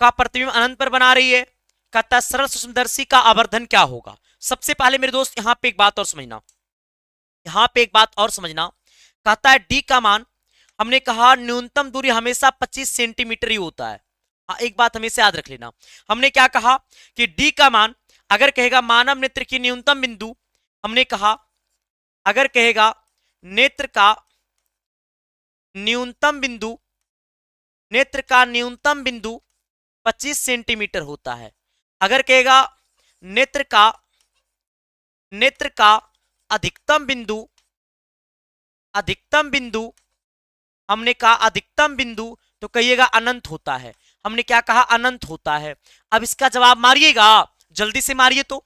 का प्रतिबिंब अनंत पर बना रही है, कहता है सरल सूक्ष्मदर्शी का आवर्धन क्या होगा। सबसे पहले मेरे दोस्त यहां पे एक बात और समझना, यहां पे एक बात और समझना, कहता है डी का मान, हमने कहा न्यूनतम दूरी हमेशा 25 सेंटीमीटर ही होता है। हाँ, एक बात हमेशा याद रख लेना, हमने क्या कहा कि डी का मान अगर कहेगा मानव नेत्र की न्यूनतम बिंदु, हमने कहा अगर कहेगा नेत्र का न्यूनतम बिंदु, नेत्र का न्यूनतम बिंदु 25 सेंटीमीटर होता है। अगर कहेगा नेत्र का अधिकतम बिंदु, अधिकतम बिंदु, हमने कहा अधिकतम बिंदु तो कहिएगा अनंत होता है। हमने क्या कहा, अनंत होता है। अब इसका जवाब मारिएगा, जल्दी से मारिए। तो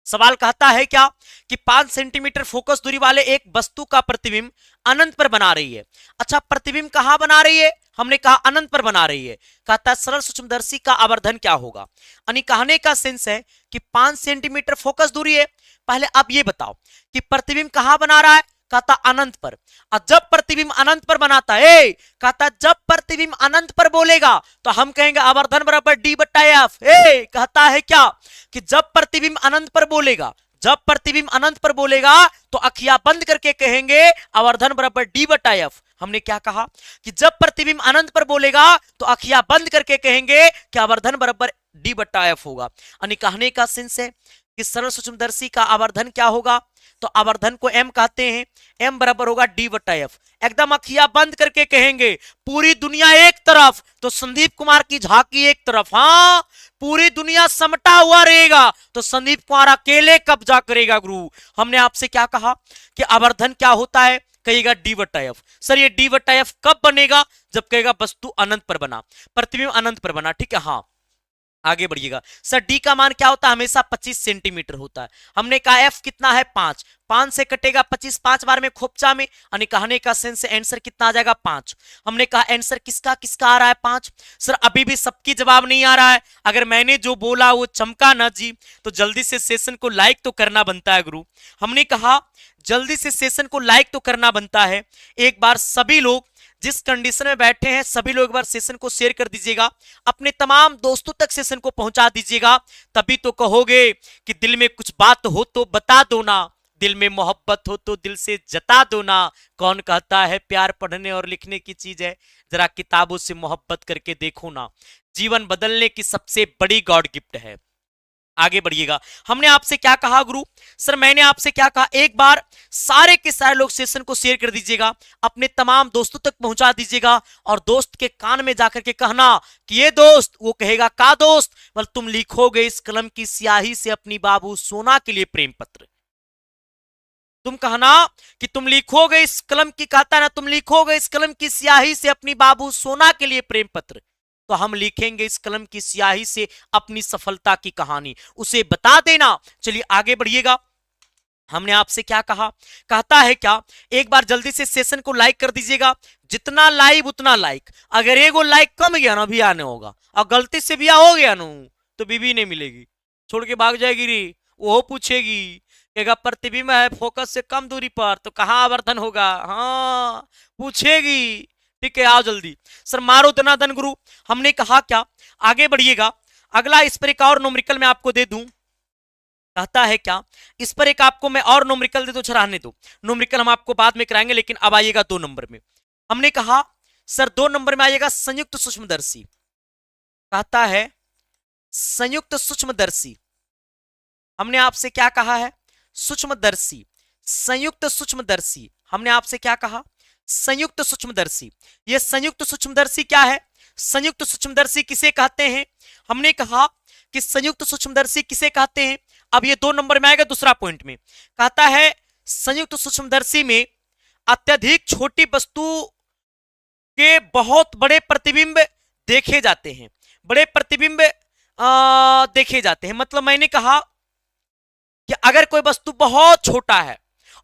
सवाल कहता है क्या कि 5 सेंटीमीटर फोकस दूरी वाले एक वस्तु का प्रतिबिंब अनंत पर बना रही है। अच्छा, प्रतिबिंब कहां बना रही है, हमने कहा अनंत पर बना रही है। कहता है सरल सूक्ष्मदर्शी का आवर्धन क्या होगा। यानी कहने का सेंस है कि 5 सेंटीमीटर फोकस दूरी है। पहले आप ये बताओ कि प्रतिबिंब कहां बना रहा है, कहता अनंत पर। और जब प्रतिबिंब अनंत पर बनाता है, कहता जब प्रतिबिंब अनंत पर बोलेगा तो हम कहेंगे आवर्धन बराबर डी बट्टा एफ। कहता है क्या कि जब प्रतिबिंब अनंत पर बोलेगा, जब प्रतिबिंब अनंत पर बोलेगा तो अखियां बंद करके कहेंगे आवर्धन बराबर डी बट्टा एफ। हमने क्या कहा कि जब प्रतिबिंब अनंत पर बोलेगा तो अखियां बंद करके कहेंगे कि आवर्धन बराबर डी बट्टा एफ होगा। यानी कहने का सेंस है कि सरल सूक्ष्मदर्शी का आवर्धन क्या होगा, तो आवर्धन को m कहते हैं, m बराबर होगा डी बट्टा एफ। एकदम अखियां बंद करके कहेंगे पूरी दुनिया एक तरफ तो संदीप कुमार की झांकी एक तरफ। हाँ, पूरी दुनिया समटा हुआ रहेगा तो संदीप कुमार अकेले कब्जा करेगा। गुरु, हमने आपसे क्या कहा कि आवर्धन क्या होता है, कहेगा डी बट्टा एफ। सर ये डी बट्टा एफ कब बनेगा, जब कहेगा वस्तु अनंत पर बना, प्रतिबिंब अनंत पर बना। ठीक है, हाँ आगे बढ़िएगा। सर डी का मान क्या होता है, हमेशा 25 सेंटीमीटर होता है। हमने कहा एफ कितना है 5, 5 से कटेगा 25 5 बार में खोपचा में, यानी कहने का सेंस आंसर कितना आ जाएगा 5। हमने कहा आंसर किसका किसका आ रहा है 5। सर अभी भी सबकी जवाब नहीं आ रहा है, अगर मैंने जो बोला वो चमका ना जी तो जल्दी से सेशन को लाइक तो करना बनता है गुरु। हमने कहा जल्दी से सेशन को लाइक तो करना बनता है। एक बार सभी लोग जिस कंडीशन में बैठे हैं सभी लोग एक बार सेशन को शेयर कर दीजिएगा, अपने तमाम दोस्तों तक सेशन को पहुंचा दीजिएगा, तभी तो कहोगे कि दिल में कुछ बात हो तो बता दो ना, दिल में मोहब्बत हो तो दिल से जता दो ना। कौन कहता है प्यार पढ़ने और लिखने की चीज है, जरा किताबों से मोहब्बत करके देखो ना, जीवन बदलने की सबसे बड़ी गॉड गिफ्ट है। आगे बढ़िएगा। हमने आपसे क्या कहा गुरु, सर मैंने आपसे क्या कहा, एक बार सारे के सारे लोग सेशन को शेयर कर दीजिएगा, अपने तमाम दोस्तों तक पहुंचा दीजिएगा और दोस्त के कान में जाकर के कहना कि ये दोस्त, वो कहेगा का दोस्त, बोल तुम लिखोगे इस कलम की स्याही से अपनी बाबू सोना के लिए प्रेम पत्र। तुम कहना कि तुम लिखोगे इस कलम की, कहता ना तुम लिखोगे इस कलम की स्याही से अपनी बाबू सोना के लिए प्रेम पत्र, तो हम लिखेंगे इस कलम की स्याही से अपनी सफलता की कहानी, उसे बता देना। चलिए आगे बढ़िएगा। हमने आपसे क्या कहा, कहता है क्या, एक बार जल्दी से सेशन को लाइक कर दीजिएगा, जितना लाइव उतना लाइक। अगर एगो लाइक कम गया ना बिया नहीं होगा, और गलती से बिया हो गया ना तो बीबी नहीं मिलेगी, छोड़ के भाग जाएगी रे। वो पूछेगी कहेगा प्रतिबिंब है फोकस से कम दूरी पर तो कहां आवर्धन होगा, हाँ पूछेगी। ठीक है, आओ जल्दी। सर मारो दनादन गुरु। हमने कहा क्या, आगे बढ़िएगा। अगला इस पर एक और न्यूमेरिकल मैं आपको दे दूं, कहता है क्या, इस पर एक आपको मैं और न्यूमेरिकल दे दो, रहने दो, न्यूमेरिकल हम आपको बाद में कराएंगे, लेकिन अब आइएगा 2 नंबर में। हमने कहा सर 2 नंबर में आइएगा संयुक्त सूक्ष्मदर्शी। कहता है संयुक्त सूक्ष्मदर्शी, हमने आपसे क्या कहा है, सूक्ष्मदर्शी, संयुक्त सूक्ष्मदर्शी। हमने आपसे क्या कहा, संयुक्त सूक्ष्मदर्शी। यह संयुक्त सूक्ष्मदर्शी क्या है, संयुक्त सूक्ष्मदर्शी किसे कहते हैं, हमने कहा कि संयुक्त सूक्ष्मदर्शी किसे कहते हैं। अब ये 2 नंबर में आएगा दूसरा पॉइंट में। कहता है संयुक्त सूक्ष्मदर्शी में अत्यधिक छोटी वस्तु के बहुत बड़े प्रतिबिंब देखे जाते हैं, बड़े प्रतिबिंब देखे जाते हैं। मतलब मैंने कहा कि अगर कोई वस्तु बहुत छोटा है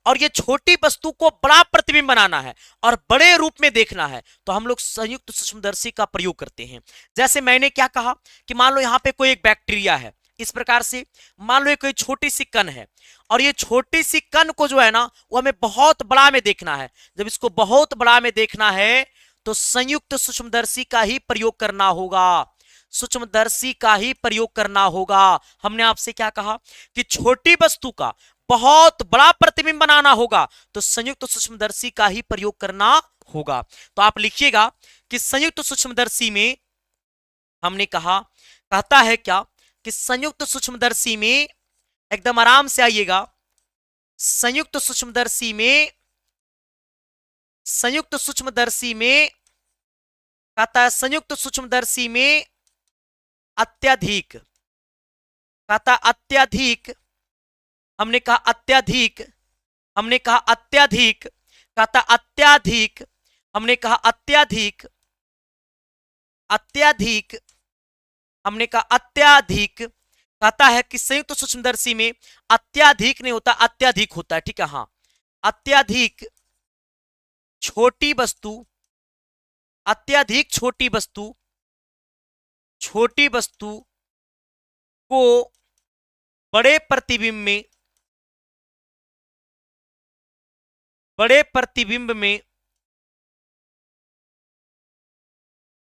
और ये छोटी वस्तु को बड़ा प्रतिबिंब बनाना है और बड़े रूप में देखना है तो हम लोग संयुक्त सूक्ष्मदर्शी का प्रयोग करते हैं। जैसे मैंने क्या कहा कि मान लो यहाँ पे कोई एक बैक्टीरिया है, इस प्रकार से मान लो कोई छोटी सी कण है और ये छोटी सी कण को जो है ना वो हमें बहुत बड़ा में देखना है। जब इसको बहुत बड़ा में देखना है तो संयुक्त सूक्ष्मदर्शी का ही प्रयोग करना होगा, सूक्ष्मदर्शी का ही प्रयोग करना होगा। हमने आपसे क्या कहा कि छोटी वस्तु का बहुत बड़ा प्रतिबिंब बनाना होगा तो संयुक्त सूक्ष्मदर्शी का ही प्रयोग करना होगा। तो आप लिखिएगा कि संयुक्त सूक्ष्मदर्शी में हमने कहा, कहता है क्या कि संयुक्त सूक्ष्मदर्शी में, एकदम आराम से आइएगा, संयुक्त सूक्ष्मदर्शी में, संयुक्त सूक्ष्मदर्शी में कहता है संयुक्त सूक्ष्मदर्शी में अत्यधिक, कहता अत्यधिक, हमने कहा अत्यधिक, हमने कहा अत्यधिक, कहता अत्यधिक, हमने कहा अत्यधिक, अत्यधिक, हमने कहा अत्यधिक, कहता है कि संयुक्त सूक्ष्मदर्शी में अत्यधिक नहीं होता, अत्यधिक होता है। ठीक है, हाँ, अत्यधिक छोटी वस्तु, अत्यधिक छोटी वस्तु, छोटी वस्तु को बड़े प्रतिबिंब में, बड़े प्रतिबिंब में,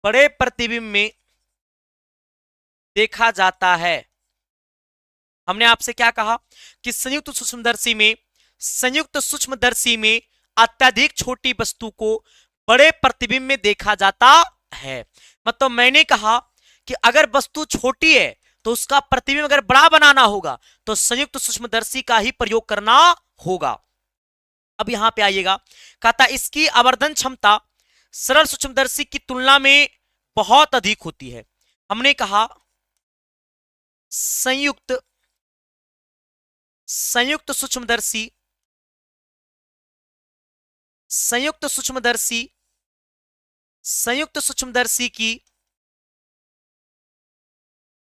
बड़े प्रतिबिंब में देखा जाता है। हमने आपसे क्या कहा कि संयुक्त सूक्ष्मदर्शी में, संयुक्त सूक्ष्मदर्शी में अत्यधिक छोटी वस्तु को बड़े प्रतिबिंब में देखा जाता है। मतलब मैंने कहा कि अगर वस्तु छोटी है तो उसका प्रतिबिंब अगर बड़ा बनाना होगा तो संयुक्त सूक्ष्मदर्शी का ही प्रयोग करना होगा। अब यहां पे आइएगा, कहता इसकी आवर्धन क्षमता सरल सूक्ष्मदर्शी की तुलना में बहुत अधिक होती है। हमने कहा संयुक्त, संयुक्त सूक्ष्मदर्शी, संयुक्त सूक्ष्मदर्शी, संयुक्त सूक्ष्मदर्शी की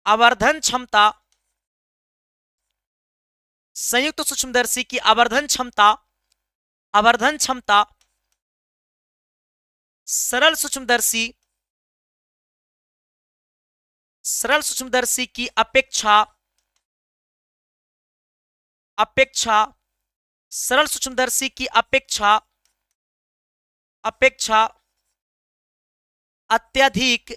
आवर्धन क्षमता, संयुक्त सूक्ष्मदर्शी की आवर्धन क्षमता, आवर्धन क्षमता सरल सूक्ष्मदर्शी, सरल सूक्ष्मदर्शी की अपेक्षा, अपेक्षा, सरल सूक्ष्मदर्शी की अपेक्षा, अपेक्षा अत्यधिक,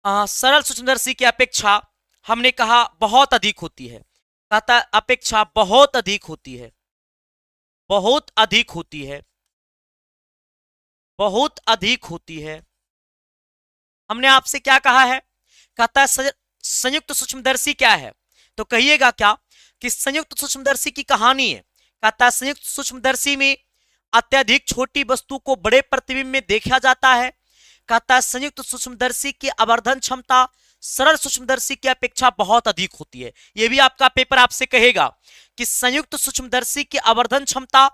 सरल सूक्ष्मदर्शी की अपेक्षा हमने कहा बहुत अधिक होती है। कहता अपेक्षा बहुत अधिक होती है, बहुत अधिक होती है, बहुत अधिक होती है। हमने आपसे क्या कहा है, कहता है संयुक्त सूक्ष्मदर्शी क्या है, तो कहिएगा क्या कि संयुक्त सूक्ष्मदर्शी की कहानी है। कहता है संयुक्त सूक्ष्मदर्शी में अत्यधिक छोटी वस्तु को बड़े प्रतिबिंब में देखा जाता है। कहता है संयुक्त सूक्ष्मदर्शी की आवर्धन क्षमता सरल सूक्ष्मदर्शी की अपेक्षा बहुत अधिक होती है। यह भी आपका पेपर आपसे कहेगा कि संयुक्त सूक्ष्मदर्शी की आवर्धन क्षमता,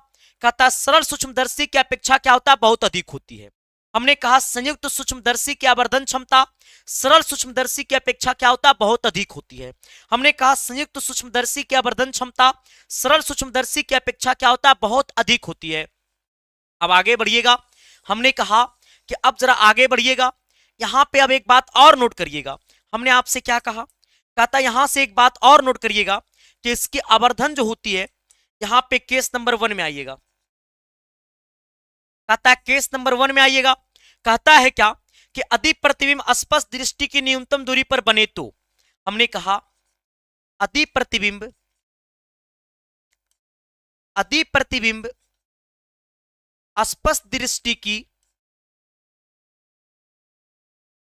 कहता है सरल सूक्ष्मदर्शी की अपेक्षा क्या होता है, बहुत अधिक होती है। हमने कहा संयुक्त सूक्ष्मदर्शी की आवर्धन क्षमता सरल सूक्ष्मदर्शी की अपेक्षा क्या होता है, बहुत अधिक होती है। हमने कहा संयुक्त सूक्ष्मदर्शी की आवर्धन क्षमता सरल सूक्ष्मदर्शी की अपेक्षा क्या होता है, बहुत अधिक होती है। अब आगे बढ़िएगा, हमने कहा कि अब जरा आगे बढ़िएगा, यहां पे अब एक बात और नोट करिएगा। हमने आपसे क्या कहा, कहता यहां से एक बात और नोट करिएगा कि इसकी आवर्धन जो होती है, यहां पे केस नंबर 1 में आइएगा, कहता है केस नंबर 1 में आइएगा, कहता है क्या कि अधि प्रतिबिंब स्पष्ट दृष्टि की न्यूनतम दूरी पर बने तो। हमने कहा अधि प्रतिबिंब, अधि प्रतिबिंब स्पष्ट दृष्टि की,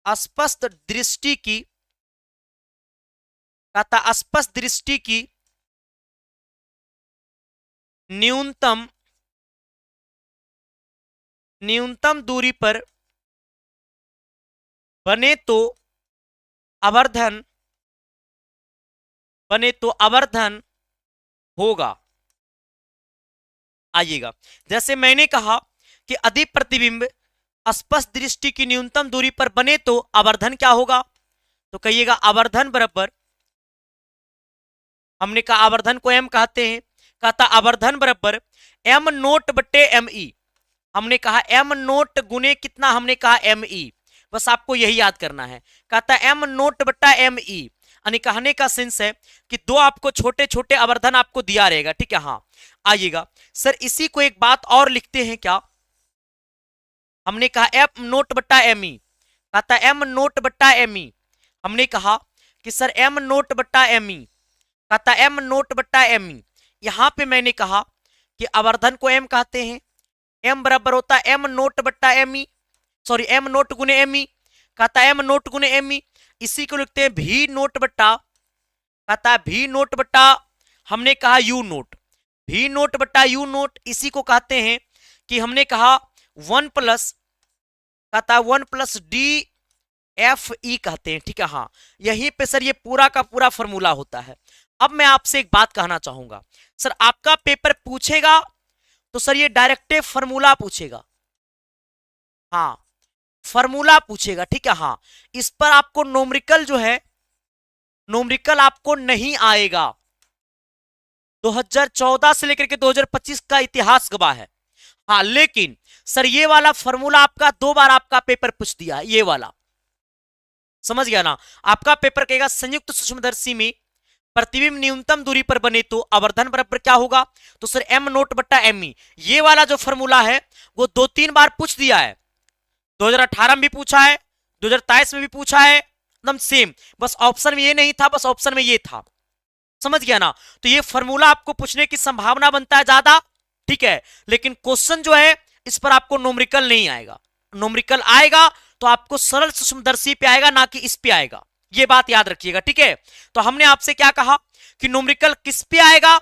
स्पष्ट दृष्टि की, कहता स्पष्ट दृष्टि की न्यूनतम, न्यूनतम दूरी पर बने तो आवर्धन, बने तो आवर्धन होगा। आइएगा, जैसे मैंने कहा कि अधि प्रतिबिंब स्पष्ट दृष्टि की न्यूनतम दूरी पर बने तो आवर्धन क्या होगा, तो कहिएगा आवर्धन बराबर, हमने कहा आवर्धन को एम कहते हैं, कहता आवर्धन बराबर एम नोट बटे एम ई। हमने कहा एम नोट गुने कितना, हमने कहा एम ई, बस आपको यही याद करना है। कहता एम नोट बटा एम ई, यानी कहने का सेंस है कि दो आपको छोटे छोटे आवर्धन आपको दिया रहेगा। ठीक है, हाँ आइएगा सर, इसी को एक बात और लिखते हैं क्या, हमने कहा एम नोट बट्टा एम ई, कहता एम नोट बट्टा एम ई। हमने कहा कि सर एम नोट बट्टा एम ई, कहता एम नोट बट्टा एम ई। यहां पे मैंने कहा कि आवर्धन को एम कहते हैं, एम बराबर होता है एम नोट बट्टा M E, sorry M naught गुने एम ई। कहता एम नोट गुने एम ई, इसी को लिखते हैं भी नोट बट्टा, कहता है भी नोट बट्टा, हमने कहा यू नोट, भी नोट बट्टा यू नोट, इसी को कहते हैं कि हमने कहा 1 प्लस, कहता है 1 प्लस डी एफ ई कहते हैं, ठीक है। हाँ, यहीं पे सर ये पूरा का पूरा फॉर्मूला होता है। अब मैं आपसे एक बात कहना चाहूंगा, सर आपका पेपर पूछेगा तो सर ये डायरेक्टिव फॉर्मूला पूछेगा, हाँ फॉर्मूला पूछेगा, ठीक है। हाँ, इस पर आपको नोमरिकल जो है, नोमरिकल आपको नहीं आएगा। 2014 से लेकर के 2025 का इतिहास गवाह है। हाँ, लेकिन सर ये वाला फॉर्मूला आपका 2 बार आपका पेपर पूछ दिया है, ये वाला समझ गया ना। आपका पेपर कहेगा संयुक्त सूक्ष्मदर्शी में प्रतिबिंब न्यूनतम दूरी पर बने तो आवर्धन बराबर क्या होगा, तो सर एम नोट बट्टा एम ई। ये वाला जो फॉर्मूला है वो 2-3 बार पूछ दिया है, 2018 में भी पूछा है, 2023 में भी पूछा है, एकदम सेम, बस ऑप्शन में ये नहीं था, बस ऑप्शन में ये था, समझ गया ना। तो ये फॉर्मूला आपको पूछने की संभावना बनता है ज्यादा, ठीक है। लेकिन क्वेश्चन जो है इस पर आपको नोमरिकल नहीं आएगा, नोमरिकल आएगा तो आपको सरल सूक्ष्मदर्शी पे आएगा, ना कि इस पे आएगा, ये बात याद रखिएगा, ठीक है। तो हमने आपसे क्या कहा कि नोमरिकल किस पे आएगा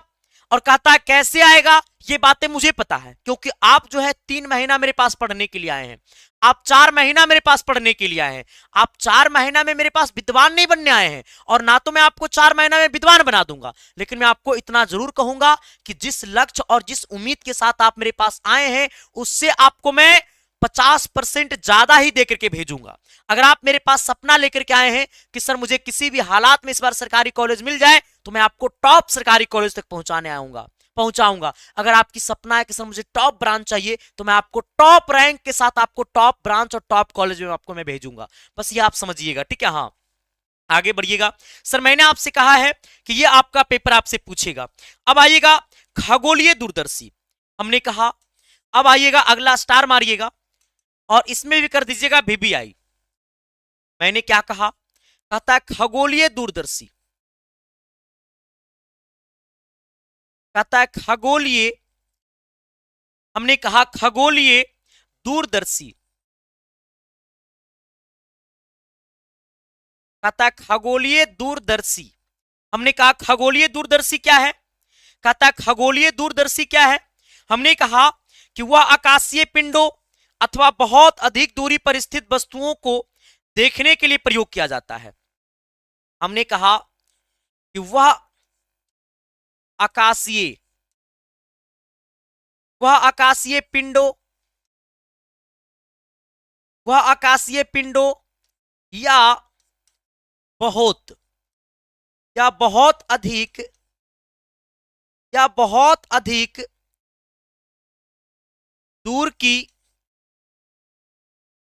और कहता है कैसे आएगा, ये बातें मुझे पता है, क्योंकि आप जो है 3 महीना मेरे पास पढ़ने के लिए आए हैं, आप 4 महीना मेरे पास पढ़ने के लिए आए हैं, आप 4 महीना में मेरे पास विद्वान नहीं बनने आए हैं, और ना तो मैं आपको 4 महीना में विद्वान बना दूंगा, लेकिन मैं आपको इतना जरूर कहूंगा कि जिस लक्ष्य और जिस उम्मीद के साथ आप मेरे पास आए हैं उससे आपको मैं 50% ज्यादा ही देकर के भेजूंगा। अगर आप मेरे पास सपना लेकर के आए हैं कि सर मुझे किसी भी हालात में इस बार सरकारी कॉलेज मिल जाए, तो मैं आपको टॉप सरकारी कॉलेज तक पहुंचाऊंगा। अगर आपकी सपना है कि सर मुझे टॉप ब्रांच चाहिए, तो मैं आपको टॉप रैंक के साथ आपको टॉप ब्रांच और टॉप कॉलेज में आपको मैं भेजूंगा, बस ये आप समझिएगा, ठीक है। हाँ, आगे बढ़िएगा। सर मैंने आपसे कहा है कि ये आपका पेपर आपसे पूछेगा। अब आइएगा खगोलीय दूरदर्शी, हमने कहा। अब आइएगा अगला स्टार मारिएगा और इसमें भी कर दीजिएगा वीबीआई। मैंने क्या कहा, कहता है खगोलीय दूरदर्शी, कहता है खगोलीय, हमने कहा खगोलीय दूरदर्शी, कहता है खगोलीय दूरदर्शी, हमने कहा खगोलीय दूरदर्शी क्या है, कहता है खगोलीय दूरदर्शी क्या है, हमने कहा कि वह आकाशीय पिंडों अथवा बहुत अधिक दूरी पर स्थित वस्तुओं को देखने के लिए प्रयोग किया जाता है। हमने कहा कि आकाशीय वह आकाशीय पिंडों या बहुत बहुत अधिक दूर की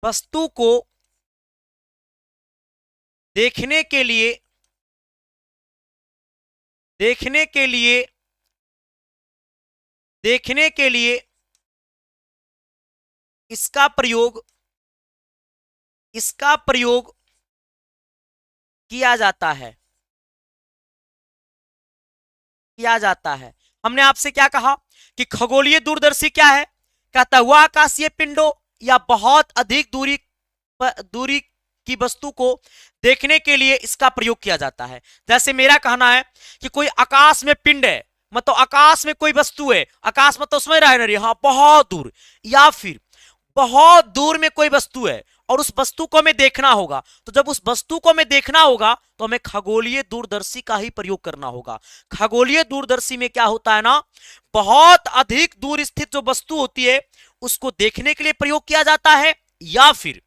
वस्तु को देखने के लिए इसका प्रयोग किया जाता है। हमने आपसे क्या कहा कि खगोलीय दूरदर्शी क्या है, कहता है वह आकाशीय पिंडों या बहुत अधिक दूरी की वस्तु को देखने के लिए इसका प्रयोग किया जाता है। जैसे मेरा कहना है कि कोई आकाश में पिंड है, मतलब आकाश में कोई वस्तु है, आकाश मतलब उसमें रह रही है, हाँ बहुत दूर, या फिर बहुत दूर में कोई वस्तु है और उस वस्तु को हमें देखना होगा, तो जब उस वस्तु को हमें देखना होगा तो हमें खगोलीय दूरदर्शी का ही प्रयोग करना होगा। खगोलीय दूरदर्शी में क्या होता है ना, बहुत अधिक दूर स्थित जो वस्तु होती है उसको देखने के लिए प्रयोग किया जाता है, या फिर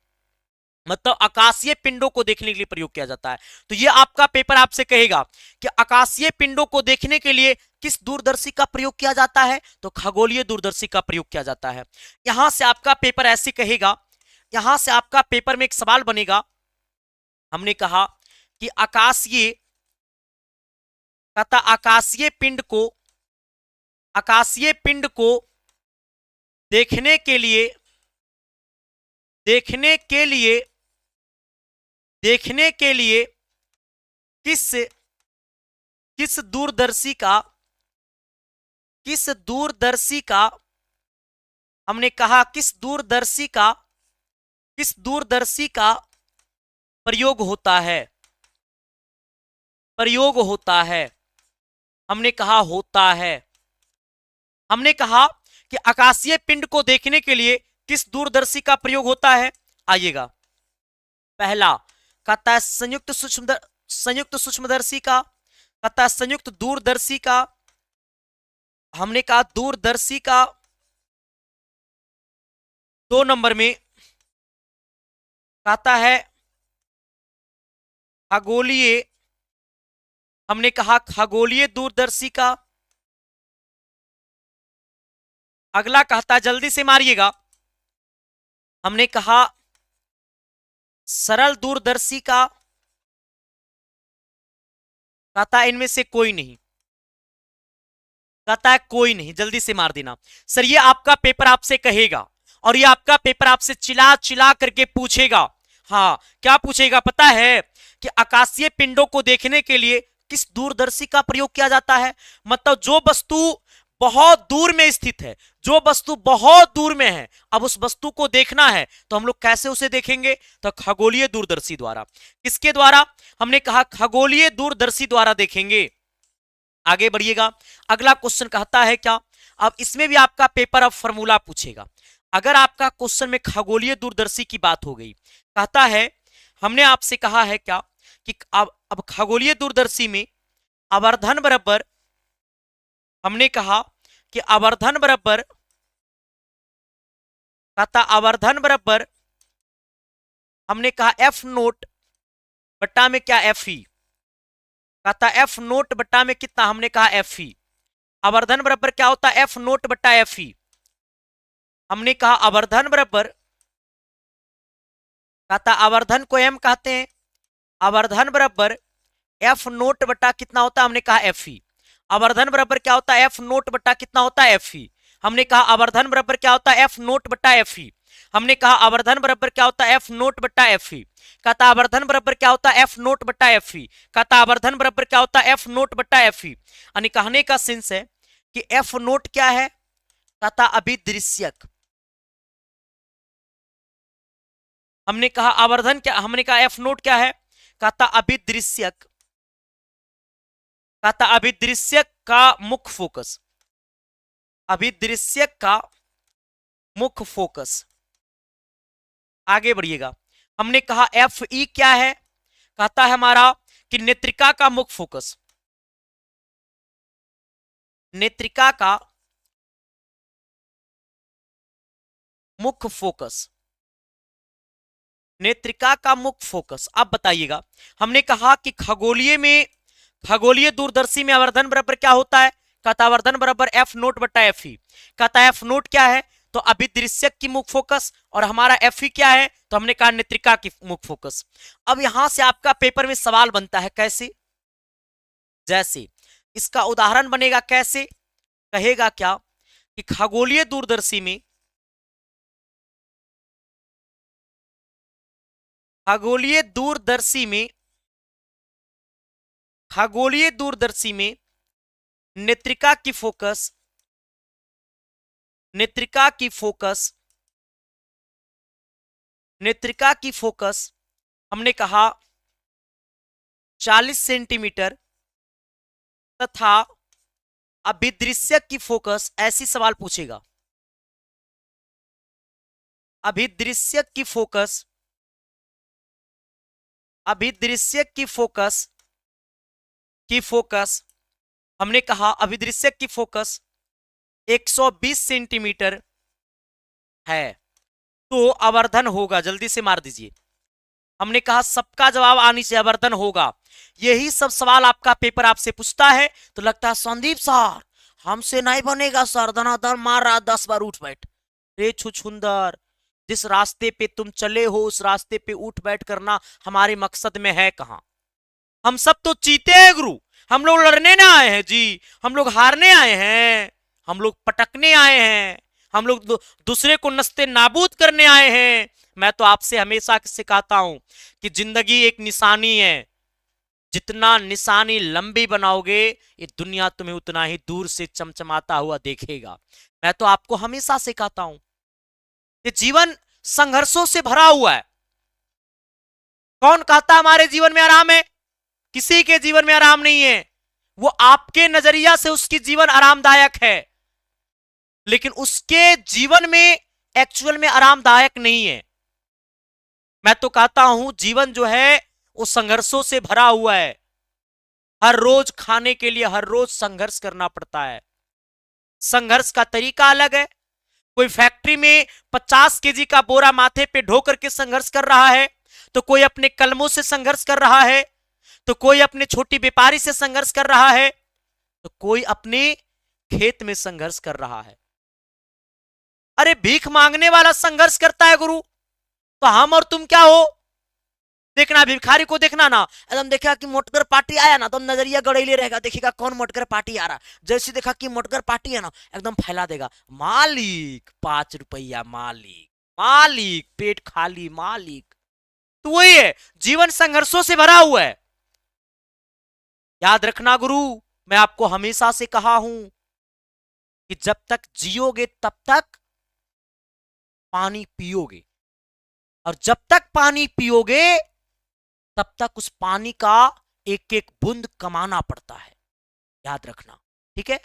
मतलब आकाशीय पिंडों को देखने के लिए प्रयोग किया जाता है। तो ये आपका पेपर आपसे कहेगा कि आकाशीय पिंडों को देखने के लिए किस दूरदर्शी का प्रयोग किया जाता है, तो खगोलीय दूरदर्शी का प्रयोग किया जाता है। यहां से आपका पेपर ऐसे कहेगा, यहां से आपका पेपर में एक सवाल बनेगा, हमने कहा कि आकाशीय पिंड को देखने के लिए किस किस दूरदर्शी का किस दूरदर्शी का हमने कहा किस दूरदर्शी का प्रयोग होता है, प्रयोग होता है। हमने कहा होता है। हमने कहा कि आकाशीय पिंड को देखने के लिए किस दूरदर्शी का प्रयोग होता है। आइएगा, पहला कहता है संयुक्त सूक्ष्मदर्शी का, कहता है संयुक्त दूरदर्शी का। हमने कहा दूरदर्शी का। 2 नंबर में कहता है खगोलीय, हमने कहा खगोलीय दूरदर्शी का। अगला कहता है, जल्दी से मारिएगा, हमने कहा सरल दूरदर्शी का। कहता है इनमें से कोई नहीं, कहता है कोई नहीं, जल्दी से मार देना। सर ये आपका पेपर आपसे कहेगा और ये आपका पेपर आपसे चिल्ला चिल्ला करके पूछेगा। हाँ, क्या पूछेगा पता है कि आकाशीय पिंडों को देखने के लिए किस दूरदर्शी का प्रयोग किया जाता है। मतलब जो वस्तु बहुत दूर में स्थित है, जो वस्तु बहुत दूर में है, अब उस वस्तु को देखना है तो हम लोग कैसे उसे देखेंगे, तो खगोलीय दूरदर्शी द्वारा। किसके द्वारा, हमने कहा खगोलीय दूरदर्शी द्वारा देखेंगे। आगे बढ़िएगा, अगला क्वेश्चन कहता है क्या, अब इसमें भी आपका पेपर अब फॉर्मूला पूछेगा। अगर आपका क्वेश्चन में खगोलीय दूरदर्शी की बात हो गई, कहता है हमने आपसे कहा है क्या कि अब खगोलीय दूरदर्शी में आवर्धन बराबर, हमने कहा कि आवर्धन बराबर, कहता आवर्धन बराबर, हमने कहा एफ नोट बट्टा में क्या एफ ई, कहता एफ नोट बट्टा में कितना, हमने कहा एफ ई। आवर्धन बराबर क्या होता है, एफ नोट बट्टा एफ ई। हमने कहा आवर्धन बराबर, कहता आवर्धन को एम कहते हैं, आवर्धन बराबर एफ नोट बट्टा कितना होता है, हमने कहा एफ ई। आवर्धन बराबर क्या होता है, एफ नोट बट्टा कितना होता है, एफ ई। हमने कहा आवर्धन बराबर क्या होता है, एफ नोट बट्टा एफ ई। हमने कहा आवर्धन बराबर क्या होता है, एफ नोट बट्टा एफ ई। कहता आवर्धन बराबर क्या होता है, एफ नोट बट्टा एफ ई। कहता आवर्धन बराबर क्या होता है, एफ नोट बट्टा एफ ई। यानी कहने का सेंस है कि एफ नोट क्या है, कहता अभिदृश्यक। हमने कहा आवर्धन क्या, हमने कहा एफ नोट क्या है, कहता अभिदृश्यक। कहता अभिदृश्यक का मुख्य फोकस, अभिदृश्यक का मुख्य फोकस। आगे बढ़िएगा, हमने कहा एफ ई क्या है, कहता है हमारा कि नेत्रिका का मुख्य फोकस, नेत्रिका का मुख्य फोकस, नेत्रिका का मुख्य फोकस। अब बताइएगा, हमने कहा कि खगोलीय में, खगोलीय दूरदर्शी में आवर्धन बराबर क्या होता है, कहता आवर्धन बराबर एफ नोट बट्टा एफ ई। कहता एफ नोट क्या है, तो अभिदृश्यक की मुख्य फोकस, और हमारा एफ ई क्या है, तो हमने कहा नेत्रिका की मुख्य फोकस। अब यहां से आपका पेपर में सवाल बनता है कैसे, जैसे इसका उदाहरण बनेगा कैसे, कहेगा क्या कि खगोलीय दूरदर्शी में, खगोलीय दूरदर्शी में, खगोलीय दूरदर्शी में नेत्रिका की फोकस, नेत्रिका की फोकस, नेत्रिका की फोकस हमने कहा 40 सेंटीमीटर तथा अभिदृश्यक की फोकस, ऐसी सवाल पूछेगा, अभिदृश्यक की फोकस, अभिदृश्यक की फोकस, की फोकस हमने कहा अभिदृश्यक की फोकस 120 सेंटीमीटर है, तो आवर्धन होगा, जल्दी से मार दीजिए। हमने कहा सबका जवाब आने से आवर्धन होगा। यही सब सवाल आपका पेपर आपसे पूछता है तो लगता है संदीप सर हमसे नहीं बनेगा सर, धनाधन मार रहा 10 बार उठ बैठ। रे छुछुंदर, जिस रास्ते पे तुम चले हो उस रास्ते पे उठ बैठ करना हमारे मकसद में है कहां। हम सब तो चीते हैं गुरु, हम लोग लड़ने ना आए हैं जी, हम लोग हारने आए हैं, हम लोग पटकने आए हैं, हम लोग दूसरे को नस्ते नाबूद करने आए हैं। मैं तो आपसे हमेशा सिखाता हूं कि जिंदगी एक निशानी है, जितना निशानी लंबी बनाओगे ये दुनिया तुम्हें उतना ही दूर से चमचमाता हुआ देखेगा। मैं तो आपको हमेशा से कहता हूं कि जीवन संघर्षों से भरा हुआ है। कौन कहता हमारे जीवन में आराम है? किसी के जीवन में आराम नहीं है। वो आपके नजरिया से उसकी जीवन आरामदायक है, लेकिन उसके जीवन में एक्चुअल में आरामदायक नहीं है। मैं तो कहता हूं जीवन जो है वो संघर्षों से भरा हुआ है। हर रोज खाने के लिए हर रोज संघर्ष करना पड़ता है। संघर्ष का तरीका अलग है। कोई फैक्ट्री में 50 केजी का बोरा माथे पे ढो करके संघर्ष कर रहा है, तो कोई अपने कलमों से संघर्ष कर रहा है, तो कोई अपने छोटी व्यापारी से संघर्ष कर रहा है, तो कोई अपने खेत में संघर्ष कर रहा है। अरे भीख मांगने वाला संघर्ष करता है गुरु, तो हम और तुम क्या हो? देखना भिखारी को देखना ना, एकदम देखा कि मोटकर पार्टी आया ना तो नजरिया गड़ेले रहेगा, देखेगा कौन मोटकर पार्टी आ रहा। जैसे देखा कि मोटकर पार्टी है ना एकदम फैला देगा, मालिक 5 रुपया, मालिक मालिक पेट खाली, मालिक। तो वही है, जीवन संघर्षों से भरा हुआ है। याद रखना गुरु, मैं आपको हमेशा से कहा हूं कि जब तक जियोगे तब तक पानी पियोगे, और जब तक पानी पियोगे तब तक उस पानी का एक एक बूंद कमाना पड़ता है। याद रखना, ठीक है?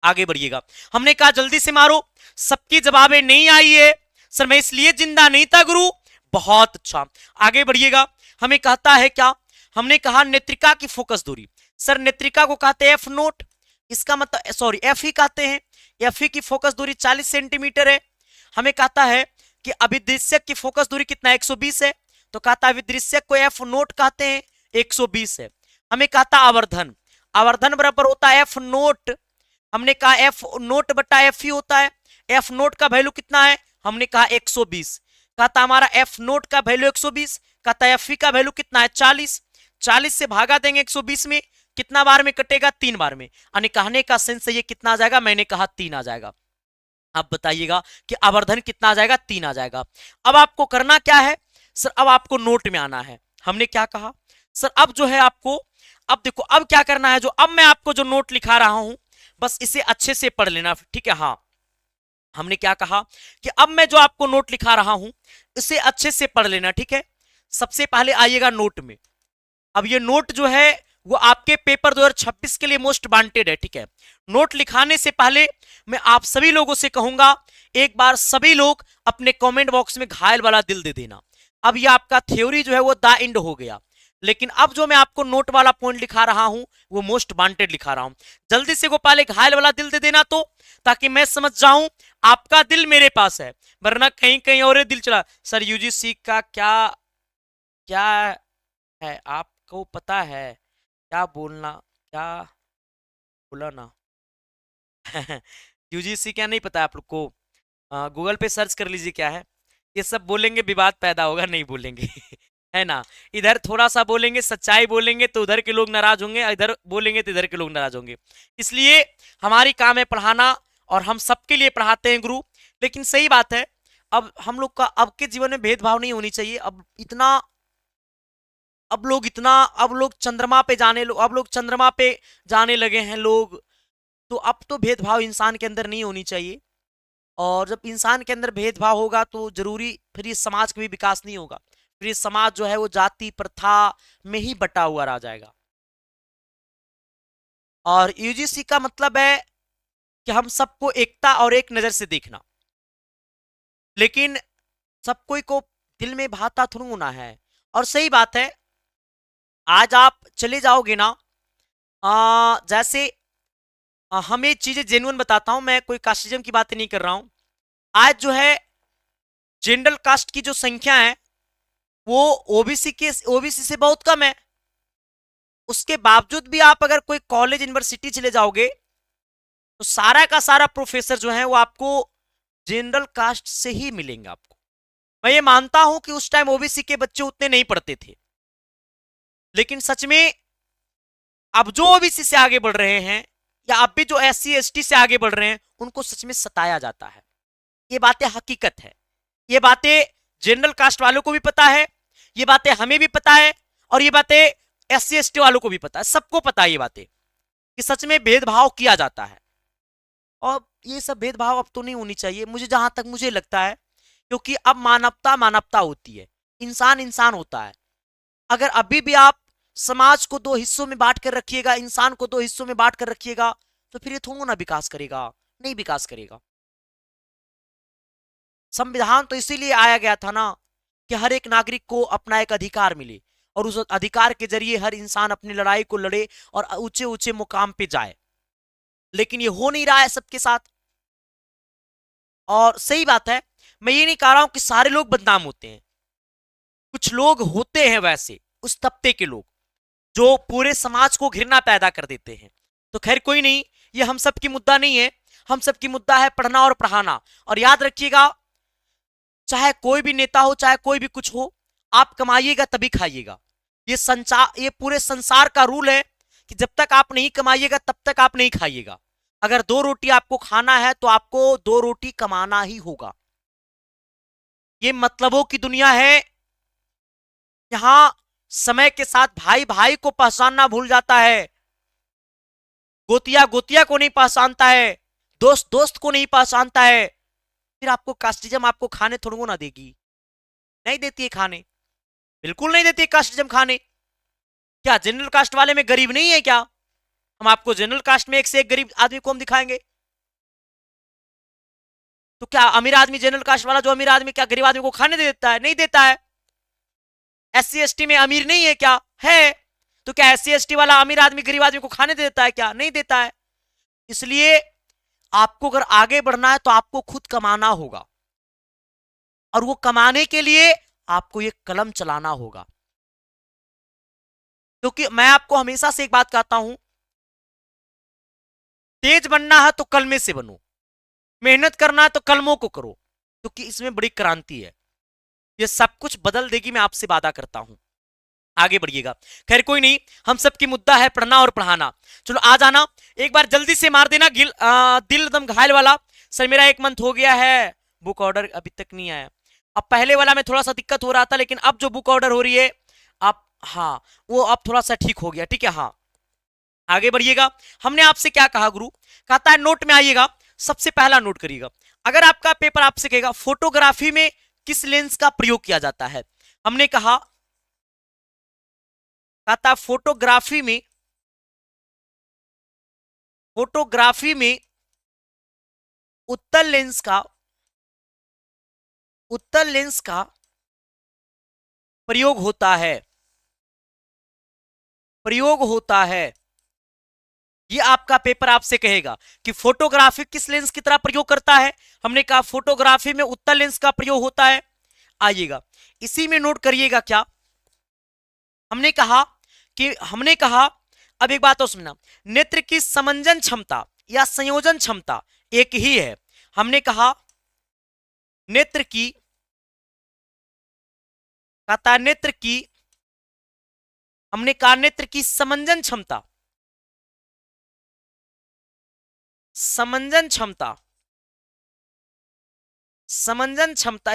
आगे बढ़िएगा। हमने कहा जल्दी से मारो, सबकी जवाबें नहीं आई है सर, मैं इसलिए जिंदा नहीं था गुरु। बहुत अच्छा, आगे बढ़िएगा। हमें कहता है क्या? हमने कहा नेत्रिका की फोकस दूरी। सर नेत्रिका को कहते हैं एफ नोट, इसका मतलब सॉरी एफ ही कहते हैं। एफ ही की फोकस दूरी 40 सेंटीमीटर है। हमें कहता है कि अभिदृश्यक की फोकस दूरी कितना 120 है, तो कहता है अभिदृश्यक को एफ नोट कहते हैं, 120 है। हमें कहता आवर्धन, आवर्धन बराबर होता है एफ नोट। हमने कहा एफ नोट बटा एफ ही होता है। एफ नोट का वैल्यू कितना है? हमने कहा 120। कहता हमारा एफ नोट का वैल्यू 120, कहता एफ ही का वैल्यू कितना है 40। 40 से भागा देंगे 120 में, कितना बार में कटेगा? 3 बार में। यानी कहने का सेंस ये कितना आ जाएगा? मैंने कहा 3 आ जाएगा। अब बताइएगा कि आवर्धन कितना आ जाएगा? 3 आ जाएगा। अब आपको करना क्या है सर? अब आपको नोट में आना है। हमने क्या कहा सर? अब जो है आपको, अब देखो अब क्या करना है, जो अब मैं आपको जो नोट लिखा रहा हूं बस इसे अच्छे से पढ़ लेना, ठीक है? हाँ, हमने क्या कहा कि अब मैं जो आपको नोट लिखा रहा हूं इसे अच्छे से पढ़ लेना, ठीक है? सबसे पहले आइएगा नोट में। अब ये नोट जो है वो आपके पेपर 2026 के लिए मोस्ट वांटेड है, ठीक है? नोट लिखाने से पहले मैं आप सभी लोगों से कहूंगा, एक बार सभी लोग अपने कमेंट बॉक्स में घायल वाला दिल दे देना। अब ये आपका थ्योरी जो है वो द एंड हो गया, लेकिन अब जो मैं आपको नोट वाला पॉइंट लिखा रहा हूं वो मोस्ट वांटेड लिखा रहा हूं। जल्दी से गोपाल घायल वाला दिल दे देना, तो ताकि मैं समझ जाऊं आपका दिल मेरे पास है, वरना कहीं कहीं और दिल चला। सर यूजीसी का क्या क्या है आपको पता है? क्या बोलना, क्या बोला ना? यूजीसी क्या नहीं पता आप लोग को? गूगल पे सर्च कर लीजिए क्या है। ये सब बोलेंगे विवाद पैदा होगा, नहीं बोलेंगे। है ना? इधर थोड़ा सा बोलेंगे, सच्चाई बोलेंगे तो उधर के लोग नाराज होंगे, इधर बोलेंगे तो इधर के लोग नाराज होंगे। इसलिए हमारी काम है पढ़ाना, और हम सबके लिए पढ़ाते हैं गुरु। लेकिन सही बात है, अब हम लोग का अब के जीवन में भेदभाव नहीं होनी चाहिए। अब लोग चंद्रमा पे जाने लगे हैं लोग, तो अब तो भेदभाव इंसान के अंदर नहीं होनी चाहिए। और जब इंसान के अंदर भेदभाव होगा तो जरूरी फिर इस समाज का भी विकास नहीं होगा, फिर इस समाज जो है वो जाति प्रथा में ही बटा हुआ रह जाएगा। और यूजीसी का मतलब है कि हम सबको एकता और एक नजर से देखना, लेकिन सब कोई को दिल में भाता थोड़ा होना है। और सही बात है, आज आप चले जाओगे ना, जैसे हम ये चीजें जेन्युइन बताता हूं, मैं कोई कास्टिज्म की बातें नहीं कर रहा हूं। आज जो है जनरल कास्ट की जो संख्या है वो ओबीसी से बहुत कम है। उसके बावजूद भी आप अगर कोई कॉलेज यूनिवर्सिटी चले जाओगे तो सारा का सारा प्रोफेसर जो है वो आपको जनरल कास्ट से ही मिलेंगे आपको। मैं ये मानता हूं कि उस टाइम ओबीसी के बच्चे उतने नहीं पढ़ते थे, लेकिन सच में अब जो ओबीसी से आगे बढ़ रहे हैं या अब भी जो एससी एसटी से आगे बढ़ रहे हैं उनको सच में सताया जाता है। ये बातें हकीकत है, ये बातें जनरल कास्ट वालों को भी पता है, ये बातें हमें भी पता है, और ये बातें SC ST वालों को भी पता है, सबको पता है ये बातें कि सच में भेदभाव किया जाता है। और ये सब भेदभाव अब तो नहीं होनी चाहिए, मुझे जहां तक मुझे लगता है, क्योंकि अब मानवता मानवता होती है, इंसान इंसान होता है। अगर अभी भी आप समाज को दो हिस्सों में बांट कर रखिएगा, इंसान को दो हिस्सों में बांट कर रखिएगा, तो फिर ये थोड़ा ना विकास करेगा, नहीं विकास करेगा। संविधान तो इसीलिए आया गया था ना कि हर एक नागरिक को अपना एक अधिकार मिले और उस अधिकार के जरिए हर इंसान अपनी लड़ाई को लड़े और ऊंचे ऊंचे मुकाम पे जाए। लेकिन ये हो नहीं रहा है सबके साथ। और सही बात है, मैं ये नहीं कह रहा हूं कि सारे लोग बदनाम होते हैं, कुछ लोग होते हैं वैसे उस तबके के लोग जो पूरे समाज को घृणा पैदा कर देते हैं। तो खैर कोई नहीं, ये हम सब की मुद्दा नहीं है, हम सब की मुद्दा है पढ़ना और पढ़ाना। और याद रखिएगा, चाहे कोई भी नेता हो, चाहे कोई भी कुछ हो, आप कमाइएगा तभी खाइएगा। ये पूरे संसार का रूल है कि जब तक आप नहीं कमाइएगा तब तक आप नहीं खाइएगा। अगर 2 रोटी आपको खाना है तो आपको 2 रोटी कमाना ही होगा। ये मतलबों की दुनिया है, यहां समय के साथ भाई भाई को पहचानना भूल जाता है, गोतिया गोतिया को नहीं पहचानता है, दोस्त दोस्त को नहीं पहचानता है। फिर आपको कास्टिज्म आपको खाने थोड़ा ना देगी, नहीं देती है खाने, बिल्कुल नहीं देती है कास्टिज्म खाने। क्या जनरल कास्ट वाले में गरीब नहीं है क्या? हम आपको जनरल कास्ट में एक से एक गरीब आदमी को हम दिखाएंगे। तो क्या अमीर आदमी, जनरल कास्ट वाला जो अमीर आदमी, क्या गरीब आदमी को खाने दे देता है? नहीं देता है। SC ST में अमीर नहीं है क्या? है। तो क्या SC ST वाला अमीर आदमी गरीब आदमी को खाने दे देता है क्या? नहीं देता है। इसलिए आपको अगर आगे बढ़ना है तो आपको खुद कमाना होगा, और वो कमाने के लिए आपको ये कलम चलाना होगा। क्योंकि मैं आपको हमेशा से एक बात कहता हूं, तेज बनना है तो कलमे से बनो, मेहनत करना है तो कलमों को करो, क्योंकि इसमें बड़ी क्रांति है, ये सब कुछ बदल देगी, मैं आपसे वादा करता हूं। आगे बढ़िएगा। खैर कोई नहीं, हम सबकी मुद्दा है पढ़ना और पढ़ाना। चलो आ जाना, एक बार जल्दी से मार देना दिल एकदम घायल वाला। सर मेरा 1 मंथ हो गया है, बुक ऑर्डर अभी तक नहीं आया। अब पहले वाला में थोड़ा सा दिक्कत हो रहा था, लेकिन अब जो बुक ऑर्डर हो रही है आप, हाँ वो अब थोड़ा सा ठीक हो गया, ठीक है। हाँ आगे बढ़िएगा। हमने आपसे क्या कहा गुरु? कहता है नोट में आइएगा, सबसे पहला नोट करिएगा। अगर आपका पेपर आपसे कहेगा फोटोग्राफी में किस लेंस का प्रयोग किया जाता है, हमने कहा, कहता फोटोग्राफी में उत्तल लेंस का प्रयोग होता है। ये आपका पेपर आपसे कहेगा कि फोटोग्राफी किस लेंस की तरह प्रयोग करता है। हमने कहा फोटोग्राफी में उत्तल लेंस का प्रयोग होता है। आइएगा इसी में नोट करिएगा क्या हमने कहा। अब एक बात और सुनना, नेत्र की समंजन क्षमता या संयोजन क्षमता एक ही है। हमने कहा नेत्र की हमने कहा नेत्र की समंजन क्षमता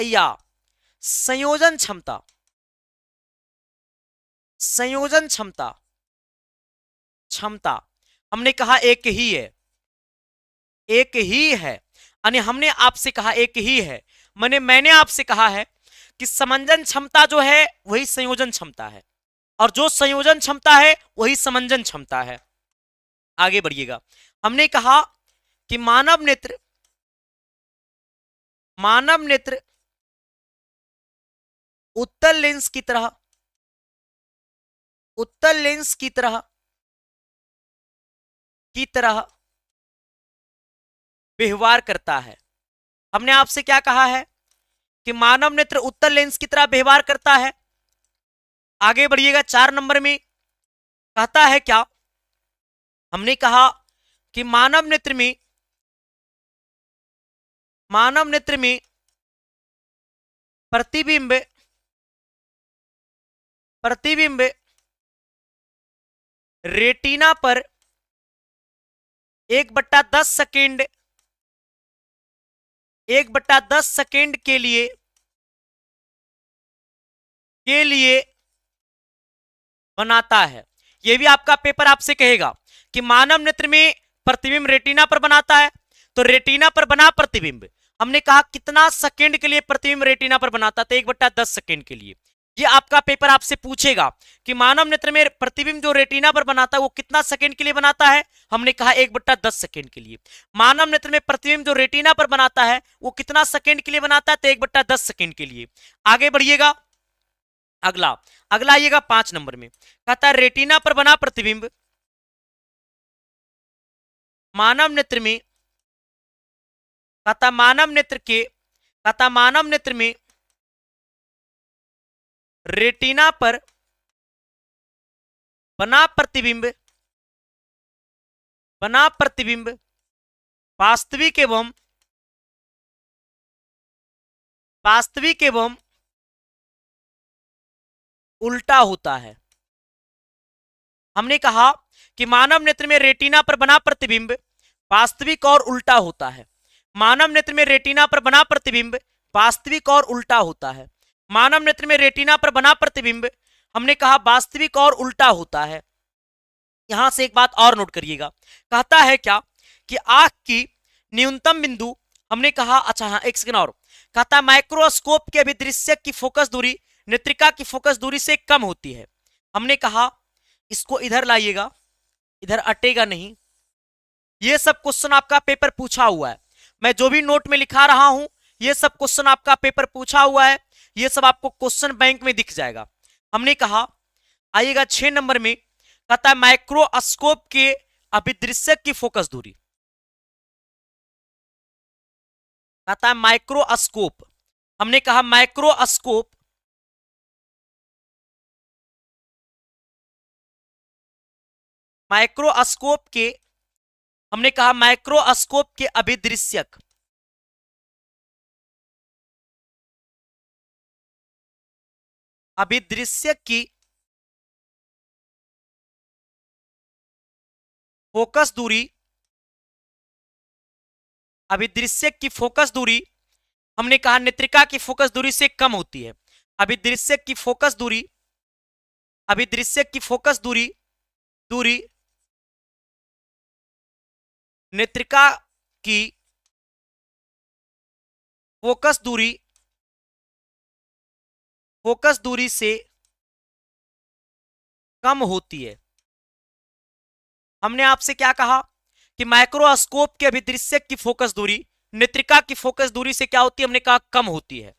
या संयोजन क्षमता हमने कहा एक ही है। यानी हमने आपसे कहा एक ही है, मैंने आपसे कहा है कि समंजन क्षमता जो है वही संयोजन क्षमता है, और जो संयोजन क्षमता है वही समंजन क्षमता है। आगे बढ़िएगा। हमने कहा कि मानव नेत्र उत्तल लेंस की तरह व्यवहार करता है। हमने आपसे क्या कहा है कि मानव नेत्र उत्तल लेंस की तरह व्यवहार करता है। आगे बढ़िएगा। 4 नंबर में कहता है क्या? हमने कहा कि मानव नेत्र में प्रतिबिंब 1/10 सेकेंड के लिए बनाता है। यह भी आपका पेपर आपसे कहेगा कि मानव नेत्र में प्रतिबिंब रेटिना पर बनाता है। तो रेटिना पर बना प्रतिबिंब, हमने कहा कितना सेकंड के लिए प्रतिबिंब रेटिना पर बनाता था? 1/10 सेकंड के लिए। ये आपका पेपर आपसे पूछेगा कि मानव नेत्र में प्रतिबिंब जो रेटिना पर बनाता है वो कितना सेकंड के लिए बनाता है? हमने कहा 1/10 सेकंड के लिए। मानव नेत्र में प्रतिबिंब जो रेटिना पर बनाता है वो कितना सेकंड के लिए बनाता है? तो 1/10 सेकंड के लिए। आगे बढ़िएगा, अगला अगला आइएगा 5 नंबर में, कहता है रेटिना पर बना प्रतिबिंब मानव नेत्र में, कहता मानव नेत्र में रेटिना पर बना प्रतिबिंब वास्तविक एवं उल्टा होता है। हमने कहा कि मानव नेत्र में रेटिना पर बना प्रतिबिंब वास्तविक और उल्टा होता है। मानव नेत्र में रेटिना पर बना प्रतिबिंब वास्तविक और उल्टा होता है। मानव नेत्र में रेटिना पर बना प्रतिबिंब हमने कहा वास्तविक और उल्टा होता है। यहां से एक बात और नोट करिएगा, कहता है क्या कि आंख की न्यूनतम बिंदु, हमने कहा अच्छा हाँ एक सेकंड और, कहता है माइक्रोस्कोप के अभिदृश्यक की फोकस दूरी नेत्रिका की फोकस दूरी से कम होती है। हमने कहा इसको इधर लाइएगा, इधर अटेगा नहीं। ये सब क्वेश्चन आपका पेपर पूछा हुआ है, मैं जो भी नोट में लिखा रहा हूं ये सब क्वेश्चन आपका पेपर पूछा हुआ है, ये सब आपको क्वेश्चन बैंक में दिख जाएगा। हमने कहा आइएगा 6 नंबर में, कहता है माइक्रोस्कोप के अभिदृश्यक की फोकस दूरी, कहता है माइक्रोस्कोप, हमने कहा माइक्रोस्कोप के, हमने कहा माइक्रोस्कोप के अभिदृश्यक की फोकस दूरी, अभिदृश्यक की फोकस दूरी हमने कहा नेत्रिका की फोकस दूरी से कम होती है। अभिदृश्यक की फोकस दूरी, अभिदृश्यक की फोकस दूरी नेत्रिका की फोकस दूरी से कम होती है। हमने आपसे क्या कहा कि माइक्रोस्कोप के अभिदृश्यक की फोकस दूरी नेत्रिका की फोकस दूरी से क्या होती है? हमने कहा कम होती है।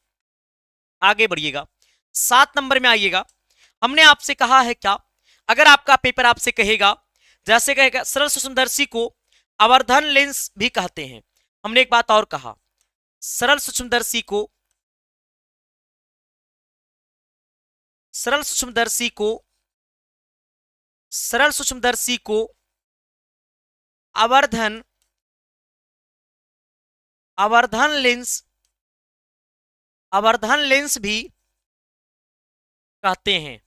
आगे बढ़िएगा 7 नंबर में आइएगा, हमने आपसे कहा है क्या, अगर आपका पेपर आपसे कहेगा, जैसे कहेगा सरल सूक्ष्मदर्शी को आवर्धन लेंस भी कहते हैं। हमने एक बात और कहा, सरल सूक्ष्मदर्शी को आवर्धन लेंस भी कहते हैं।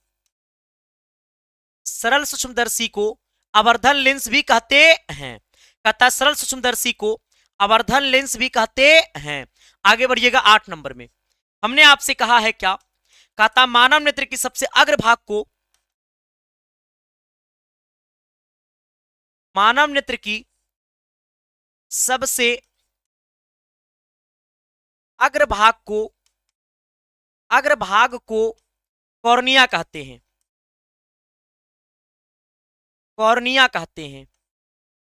सरल सूक्ष्मदर्शी को आवर्धन लेंस भी कहते हैं, कहता है सरल सूक्ष्मदर्शी को आवर्धन लेंस भी कहते हैं। आगे बढ़िएगा 8 नंबर में, हमने आपसे कहा है क्या, कहता मानव नेत्र की सबसे अग्रभाग को, मानव नेत्र की सबसे अग्रभाग को कॉर्निया कहते हैं, कॉर्निया कहते हैं।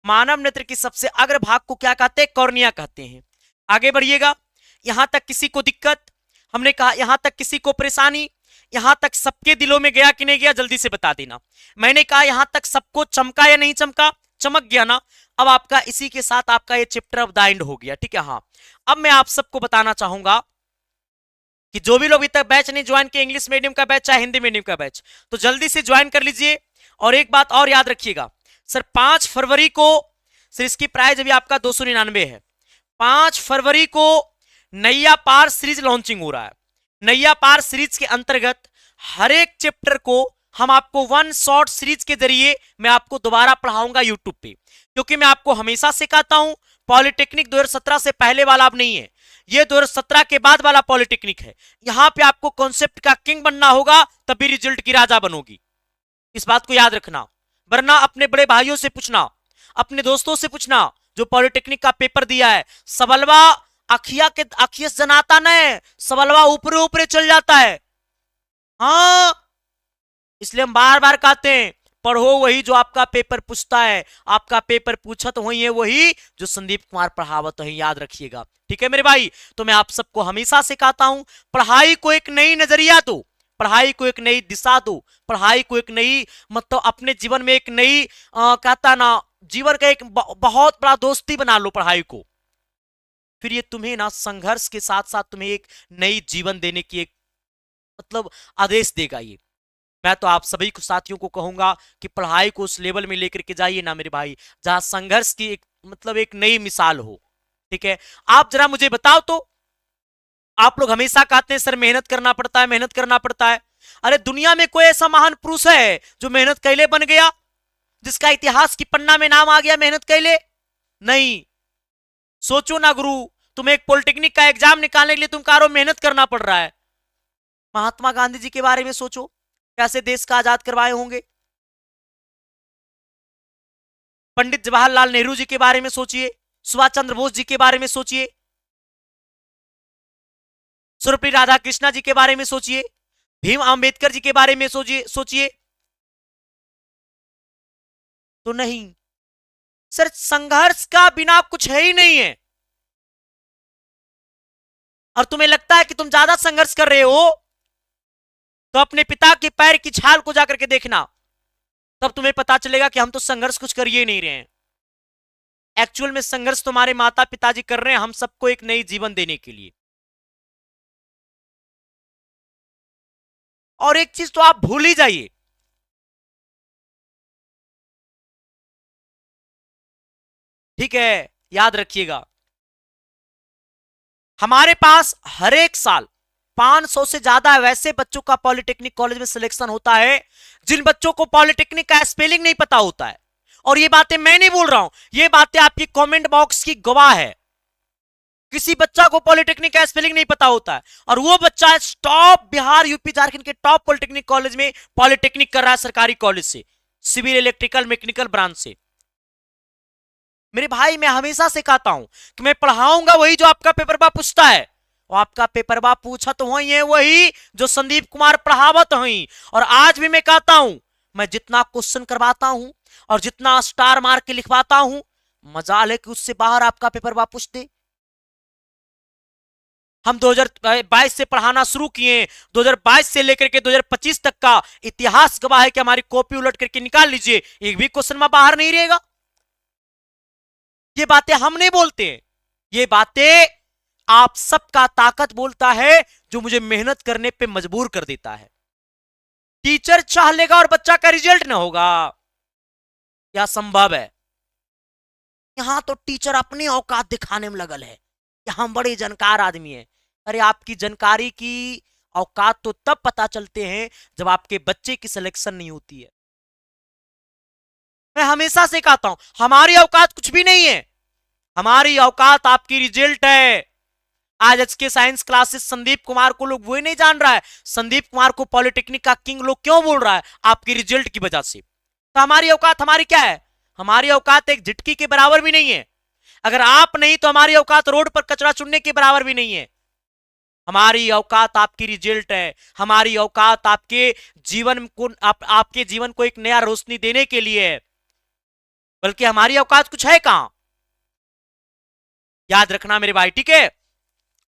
मानव नेत्र की सबसे अग्रभाग को क्या कहते हैं? कॉर्निया कहते हैं। आगे बढ़िएगा, यहां तक किसी को दिक्कत, हमने कहा यहां तक किसी को परेशानी, यहां तक सबके दिलों में गया कि नहीं गया जल्दी से बता देना। मैंने कहा यहां तक सबको चमका या नहीं चमका? चमक गया ना। अब आपका इसी के साथ आपका ये चैप्टर ऑफ द एंड हो गया, ठीक है। हाँ, अब मैं आप सबको बताना चाहूंगा कि जो भी लोग अभी तक बैच नहीं ज्वाइन किए, इंग्लिश मीडियम का बैच चाहे हिंदी मीडियम का बैच, तो जल्दी से ज्वाइन कर लीजिए। और एक बात और याद रखिएगा सर, 5 फरवरी को सर इसकी प्राइस अभी आपका 299 है। 5 फरवरी को नैया पार सीरीज लॉन्चिंग हो रहा है। नैया पार सीरीज के अंतर्गत हर एक चैप्टर को हम आपको 1 शॉर्ट सीरीज के जरिए मैं आपको दोबारा पढ़ाऊंगा यूट्यूब पे, क्योंकि मैं आपको हमेशा सिखाता हूं पॉलिटेक्निक 2017 से पहले वाला अब नहीं है, ये 2017 के बाद वाला पॉलिटेक्निक है। यहां पे आपको कॉन्सेप्ट का किंग बनना होगा, तभी रिजल्ट की राजा बनोगी। इस बात को याद रखना। वरना अपने बड़े भाइयों से पूछना, अपने दोस्तों से पूछना जो पॉलिटेक्निक का पेपर दिया है, सबलवा अखिया के अखियस जनाता नहीं, सबलवा ऊपरे ऊपरे चल जाता है। हाँ, इसलिए हम बार बार कहते हैं पढ़ो वही जो आपका पेपर पूछता है, आपका पेपर पूछत वही है वही जो संदीप कुमार पढ़ावत है, याद रखिएगा। ठीक है मेरे भाई, तो मैं आप सबको हमेशा से कहता हूं पढ़ाई को एक नई नजरिया दो, पढ़ाई को एक नई दिशा दो, पढ़ाई को एक नई मतलब अपने जीवन में एक नई कहता ना जीवन का एक बहुत बड़ा दोस्ती बना लो पढ़ाई को। फिर ये तुम्हें ना संघर्ष के साथ साथ तुम्हें एक नई जीवन देने की एक मतलब आदेश देगा। ये मैं तो आप सभी को साथियों को कहूंगा कि पढ़ाई को उस लेवल में लेकर के जाइए ना मेरे भाई, जहां संघर्ष की एक मतलब एक नई मिसाल हो। ठीक है, आप जरा मुझे बताओ तो, आप लोग हमेशा कहते हैं सर मेहनत करना पड़ता है, मेहनत करना पड़ता है। अरे दुनिया में कोई ऐसा महान पुरुष है जो मेहनत कैले बन गया, जिसका इतिहास की पन्ना में नाम आ गया मेहनत कैले? नहीं। सोचो ना गुरु, तुम्हें एक पॉलिटेक्निक का एग्जाम निकालने के लिए तुम कह रहे हो मेहनत करना पड़ रहा है। महात्मा गांधी जी के बारे में सोचो, कैसे देश का आजाद करवाए होंगे। पंडित जवाहरलाल नेहरू जी के बारे में सोचिए, सुभाष चंद्र बोस जी के बारे में सोचिए, सर्वपल्ली राधाकृष्णा जी के बारे में सोचिए, भीम अंबेडकर जी के बारे में सोचिए। तो नहीं सर, संघर्ष का बिना कुछ है ही नहीं है। और तुम्हें लगता है कि तुम ज्यादा संघर्ष कर रहे हो, तो अपने पिता के पैर की छाल को जाकर के देखना, तब तुम्हें पता चलेगा कि हम तो संघर्ष कुछ कर ही नहीं रहे हैं। एक्चुअल में संघर्ष तुम्हारे माता पिताजी कर रहे हैं हम सबको एक नई जीवन देने के लिए। और एक चीज तो आप भूल ही जाइए, ठीक है, याद रखिएगा, हमारे पास हर एक साल 500 से ज्यादा वैसे बच्चों का पॉलिटेक्निक कॉलेज में सिलेक्शन होता है जिन बच्चों को पॉलिटेक्निक का स्पेलिंग नहीं पता होता है। और ये बातें मैं नहीं बोल रहा हूं, ये बातें आपकी कमेंट बॉक्स की गवाह है। किसी बच्चा को पॉलिटेक्निक का स्पेलिंग नहीं पता होता है और वो बच्चा टॉप बिहार यूपी झारखंड के टॉप पॉलिटेक्निक कॉलेज में पॉलिटेक्निक कर रहा है, सरकारी कॉलेज से, सिविल इलेक्ट्रिकल मैकेनिकल ब्रांच से। मेरे भाई मैं हमेशा से कहता हूं कि मैं पढ़ाऊंगा वही जो आपका पेपर बा पूछता है, और आपका पेपर बा पूछा तो वही है वही जो संदीप कुमार पढ़ावत हुई। और आज भी मैं कहता हूं, मैं जितना क्वेश्चन करवाता हूं और जितना स्टार मार्क के लिखवाता हूं, मजाल है कि उससे बाहर आपका पेपर बा पूछ दे। हम 2022 से पढ़ाना शुरू किए, 2022 से लेकर के 2025 तक का इतिहास गवाह है कि हमारी कॉपी उलट करके निकाल लीजिए, एक भी क्वेश्चन में बाहर नहीं रहेगा। ये बातें हम नहीं बोलते, ये बातें आप सबका ताकत बोलता है जो मुझे मेहनत करने पे मजबूर कर देता है। टीचर चाह लेगा और बच्चा का रिजल्ट ना होगा, क्या संभव है? यहां तो टीचर अपनी औकात दिखाने में लगल है कि हम बड़े जानकार आदमी हैं। अरे आपकी जानकारी की औकात तो तब पता चलते हैं जब आपके बच्चे की सिलेक्शन नहीं होती है। मैं हमेशा से कहता हूं हमारी औकात कुछ भी नहीं है, हमारी औकात आपकी रिजल्ट है। आज HK science classes Sandeep Kumar को लोग वही नहीं जान रहा है, संदीप कुमार को पॉलिटेक्निक का किंग लोग क्यों बोल रहा है? आपकी रिजल्ट की वजह से। तो हमारी औकात हमारी क्या है? हमारी औकात एक झिटकी के बराबर भी नहीं है। अगर आप नहीं तो हमारी औकात रोड पर कचरा चुनने के बराबर भी नहीं है। हमारी औकात आपकी रिजल्ट है, हमारी औकात आपके जीवन को आपके जीवन को एक नया रोशनी देने के लिए है, बल्कि हमारी औकात कुछ है कहां, याद रखना मेरे भाई, ठीक है?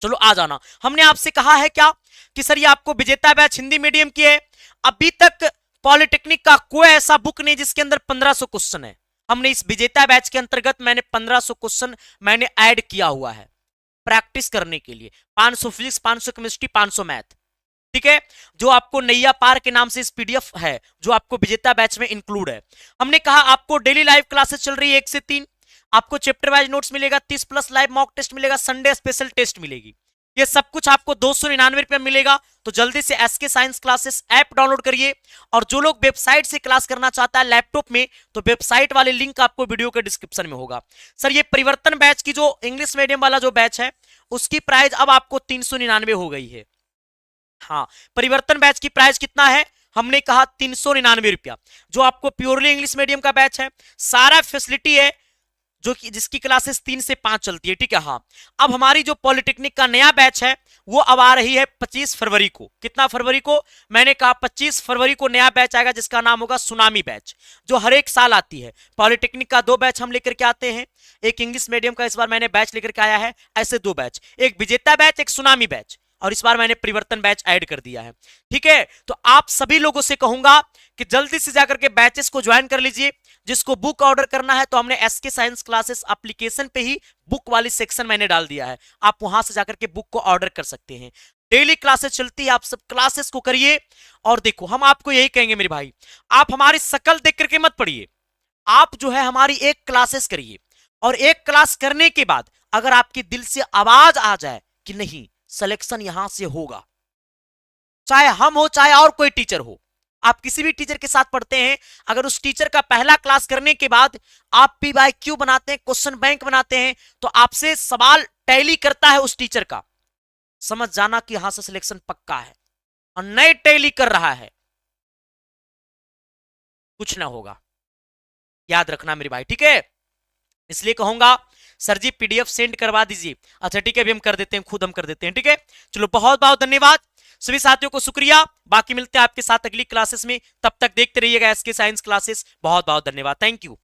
चलो आ जाना। हमने आपसे कहा है क्या कि सर ये आपको विजेता बैच हिंदी मीडियम की है। अभी तक पॉलिटेक्निक का कोई ऐसा बुक नहीं जिसके अंदर 1500 क्वेश्चन है। हमने इस विजेता बैच के अंतर्गत मैंने 1500 क्वेश्चन मैंने ऐड किया हुआ है प्रैक्टिस करने के लिए। 500 फिजिक्स, 500 केमिस्ट्री, 500 मैथ, ठीक है, जो आपको नैया पार के नाम से इस पीडीएफ है जो आपको विजेता बैच में इंक्लूड है। हमने कहा आपको डेली लाइव क्लासेस चल रही है 1 से 3, आपको चैप्टर वाइज नोट्स मिलेगा, 30 प्लस लाइव मॉक टेस्ट मिलेगा, संडे स्पेशल टेस्ट मिलेगी। ये सब कुछ आपको 299 रुपये मिलेगा। तो जल्दी से SK science classes app download करिए। और जो लोग वेबसाइट से क्लास करना चाहता है लैपटॉप में, तो वेबसाइट वाले लिंक आपको वीडियो के डिस्क्रिप्शन में होगा। सर ये परिवर्तन बैच की जो इंग्लिश मीडियम वाला जो बैच है उसकी प्राइस अब आपको 399 हो गई है। हाँ, परिवर्तन बैच की प्राइस कितना है? हमने कहा 399 रुपया। जो आपको प्योरली इंग्लिश मीडियम का बैच है, सारा फैसिलिटी है, जो कि जिसकी क्लासेस 3 से 5 चलती है, ठीक है। हाँ, अब हमारी जो पॉलिटेक्निक का नया बैच है वो अब आ रही है 25 फरवरी को। कितना फरवरी को? मैंने कहा 25 फरवरी को नया बैच आएगा, जिसका नाम होगा सुनामी बैच, जो हर एक साल आती है। पॉलिटेक्निक का 2 बैच हम लेकर के आते हैं, एक इंग्लिश मीडियम का इस बार मैंने बैच लेकर के आया है, ऐसे 2 बैच, एक विजेता बैच, एक सुनामी बैच, और इस बार मैंने परिवर्तन बैच ऐड कर दिया है, ठीक है। तो आप सभी लोगों से कहूंगा कि जल्दी से जाकर के बैचेस को ज्वाइन कर लीजिए। जिसको बुक ऑर्डर करना है तो हमने एसके साइंस क्लासेस एप्लीकेशन पे ही बुक वाली सेक्शन मैंने डाल दिया है, आप वहां से जाकर के बुक को ऑर्डर कर सकते हैं। डेली क्लासेस चलती है, आप सब क्लासेस को करिए। और देखो, हम आपको यही कहेंगे मेरे भाई, आप हमारी शकल देख करके मत पढ़िए, आप जो है हमारी एक क्लासेस करिए, और एक क्लास करने के बाद अगर आपके दिल से आवाज आ जाए कि नहीं सिलेक्शन यहां से होगा, चाहे हम हो चाहे और कोई टीचर हो, आप किसी भी टीचर के साथ पढ़ते हैं, अगर उस टीचर का पहला क्लास करने के बाद आप PYQ बनाते हैं, क्वेश्चन बैंक बनाते हैं, तो आपसे सवाल टैली करता है उस टीचर का, समझ जाना कि यहां से सिलेक्शन पक्का है। और नए टैली कर रहा है, कुछ ना होगा, याद रखना मेरे भाई, ठीक है। इसलिए कहूंगा सर जी PDF सेंड करवा दीजिए। अच्छा ठीक है, अभी हम कर देते हैं, खुद हम कर देते हैं, ठीक है। चलो, बहुत बहुत धन्यवाद सभी साथियों को, शुक्रिया। बाकी मिलते हैं आपके साथ अगली क्लासेस में, तब तक देखते रहिएगा SK साइंस क्लासेस। बहुत बहुत धन्यवाद, थैंक यू।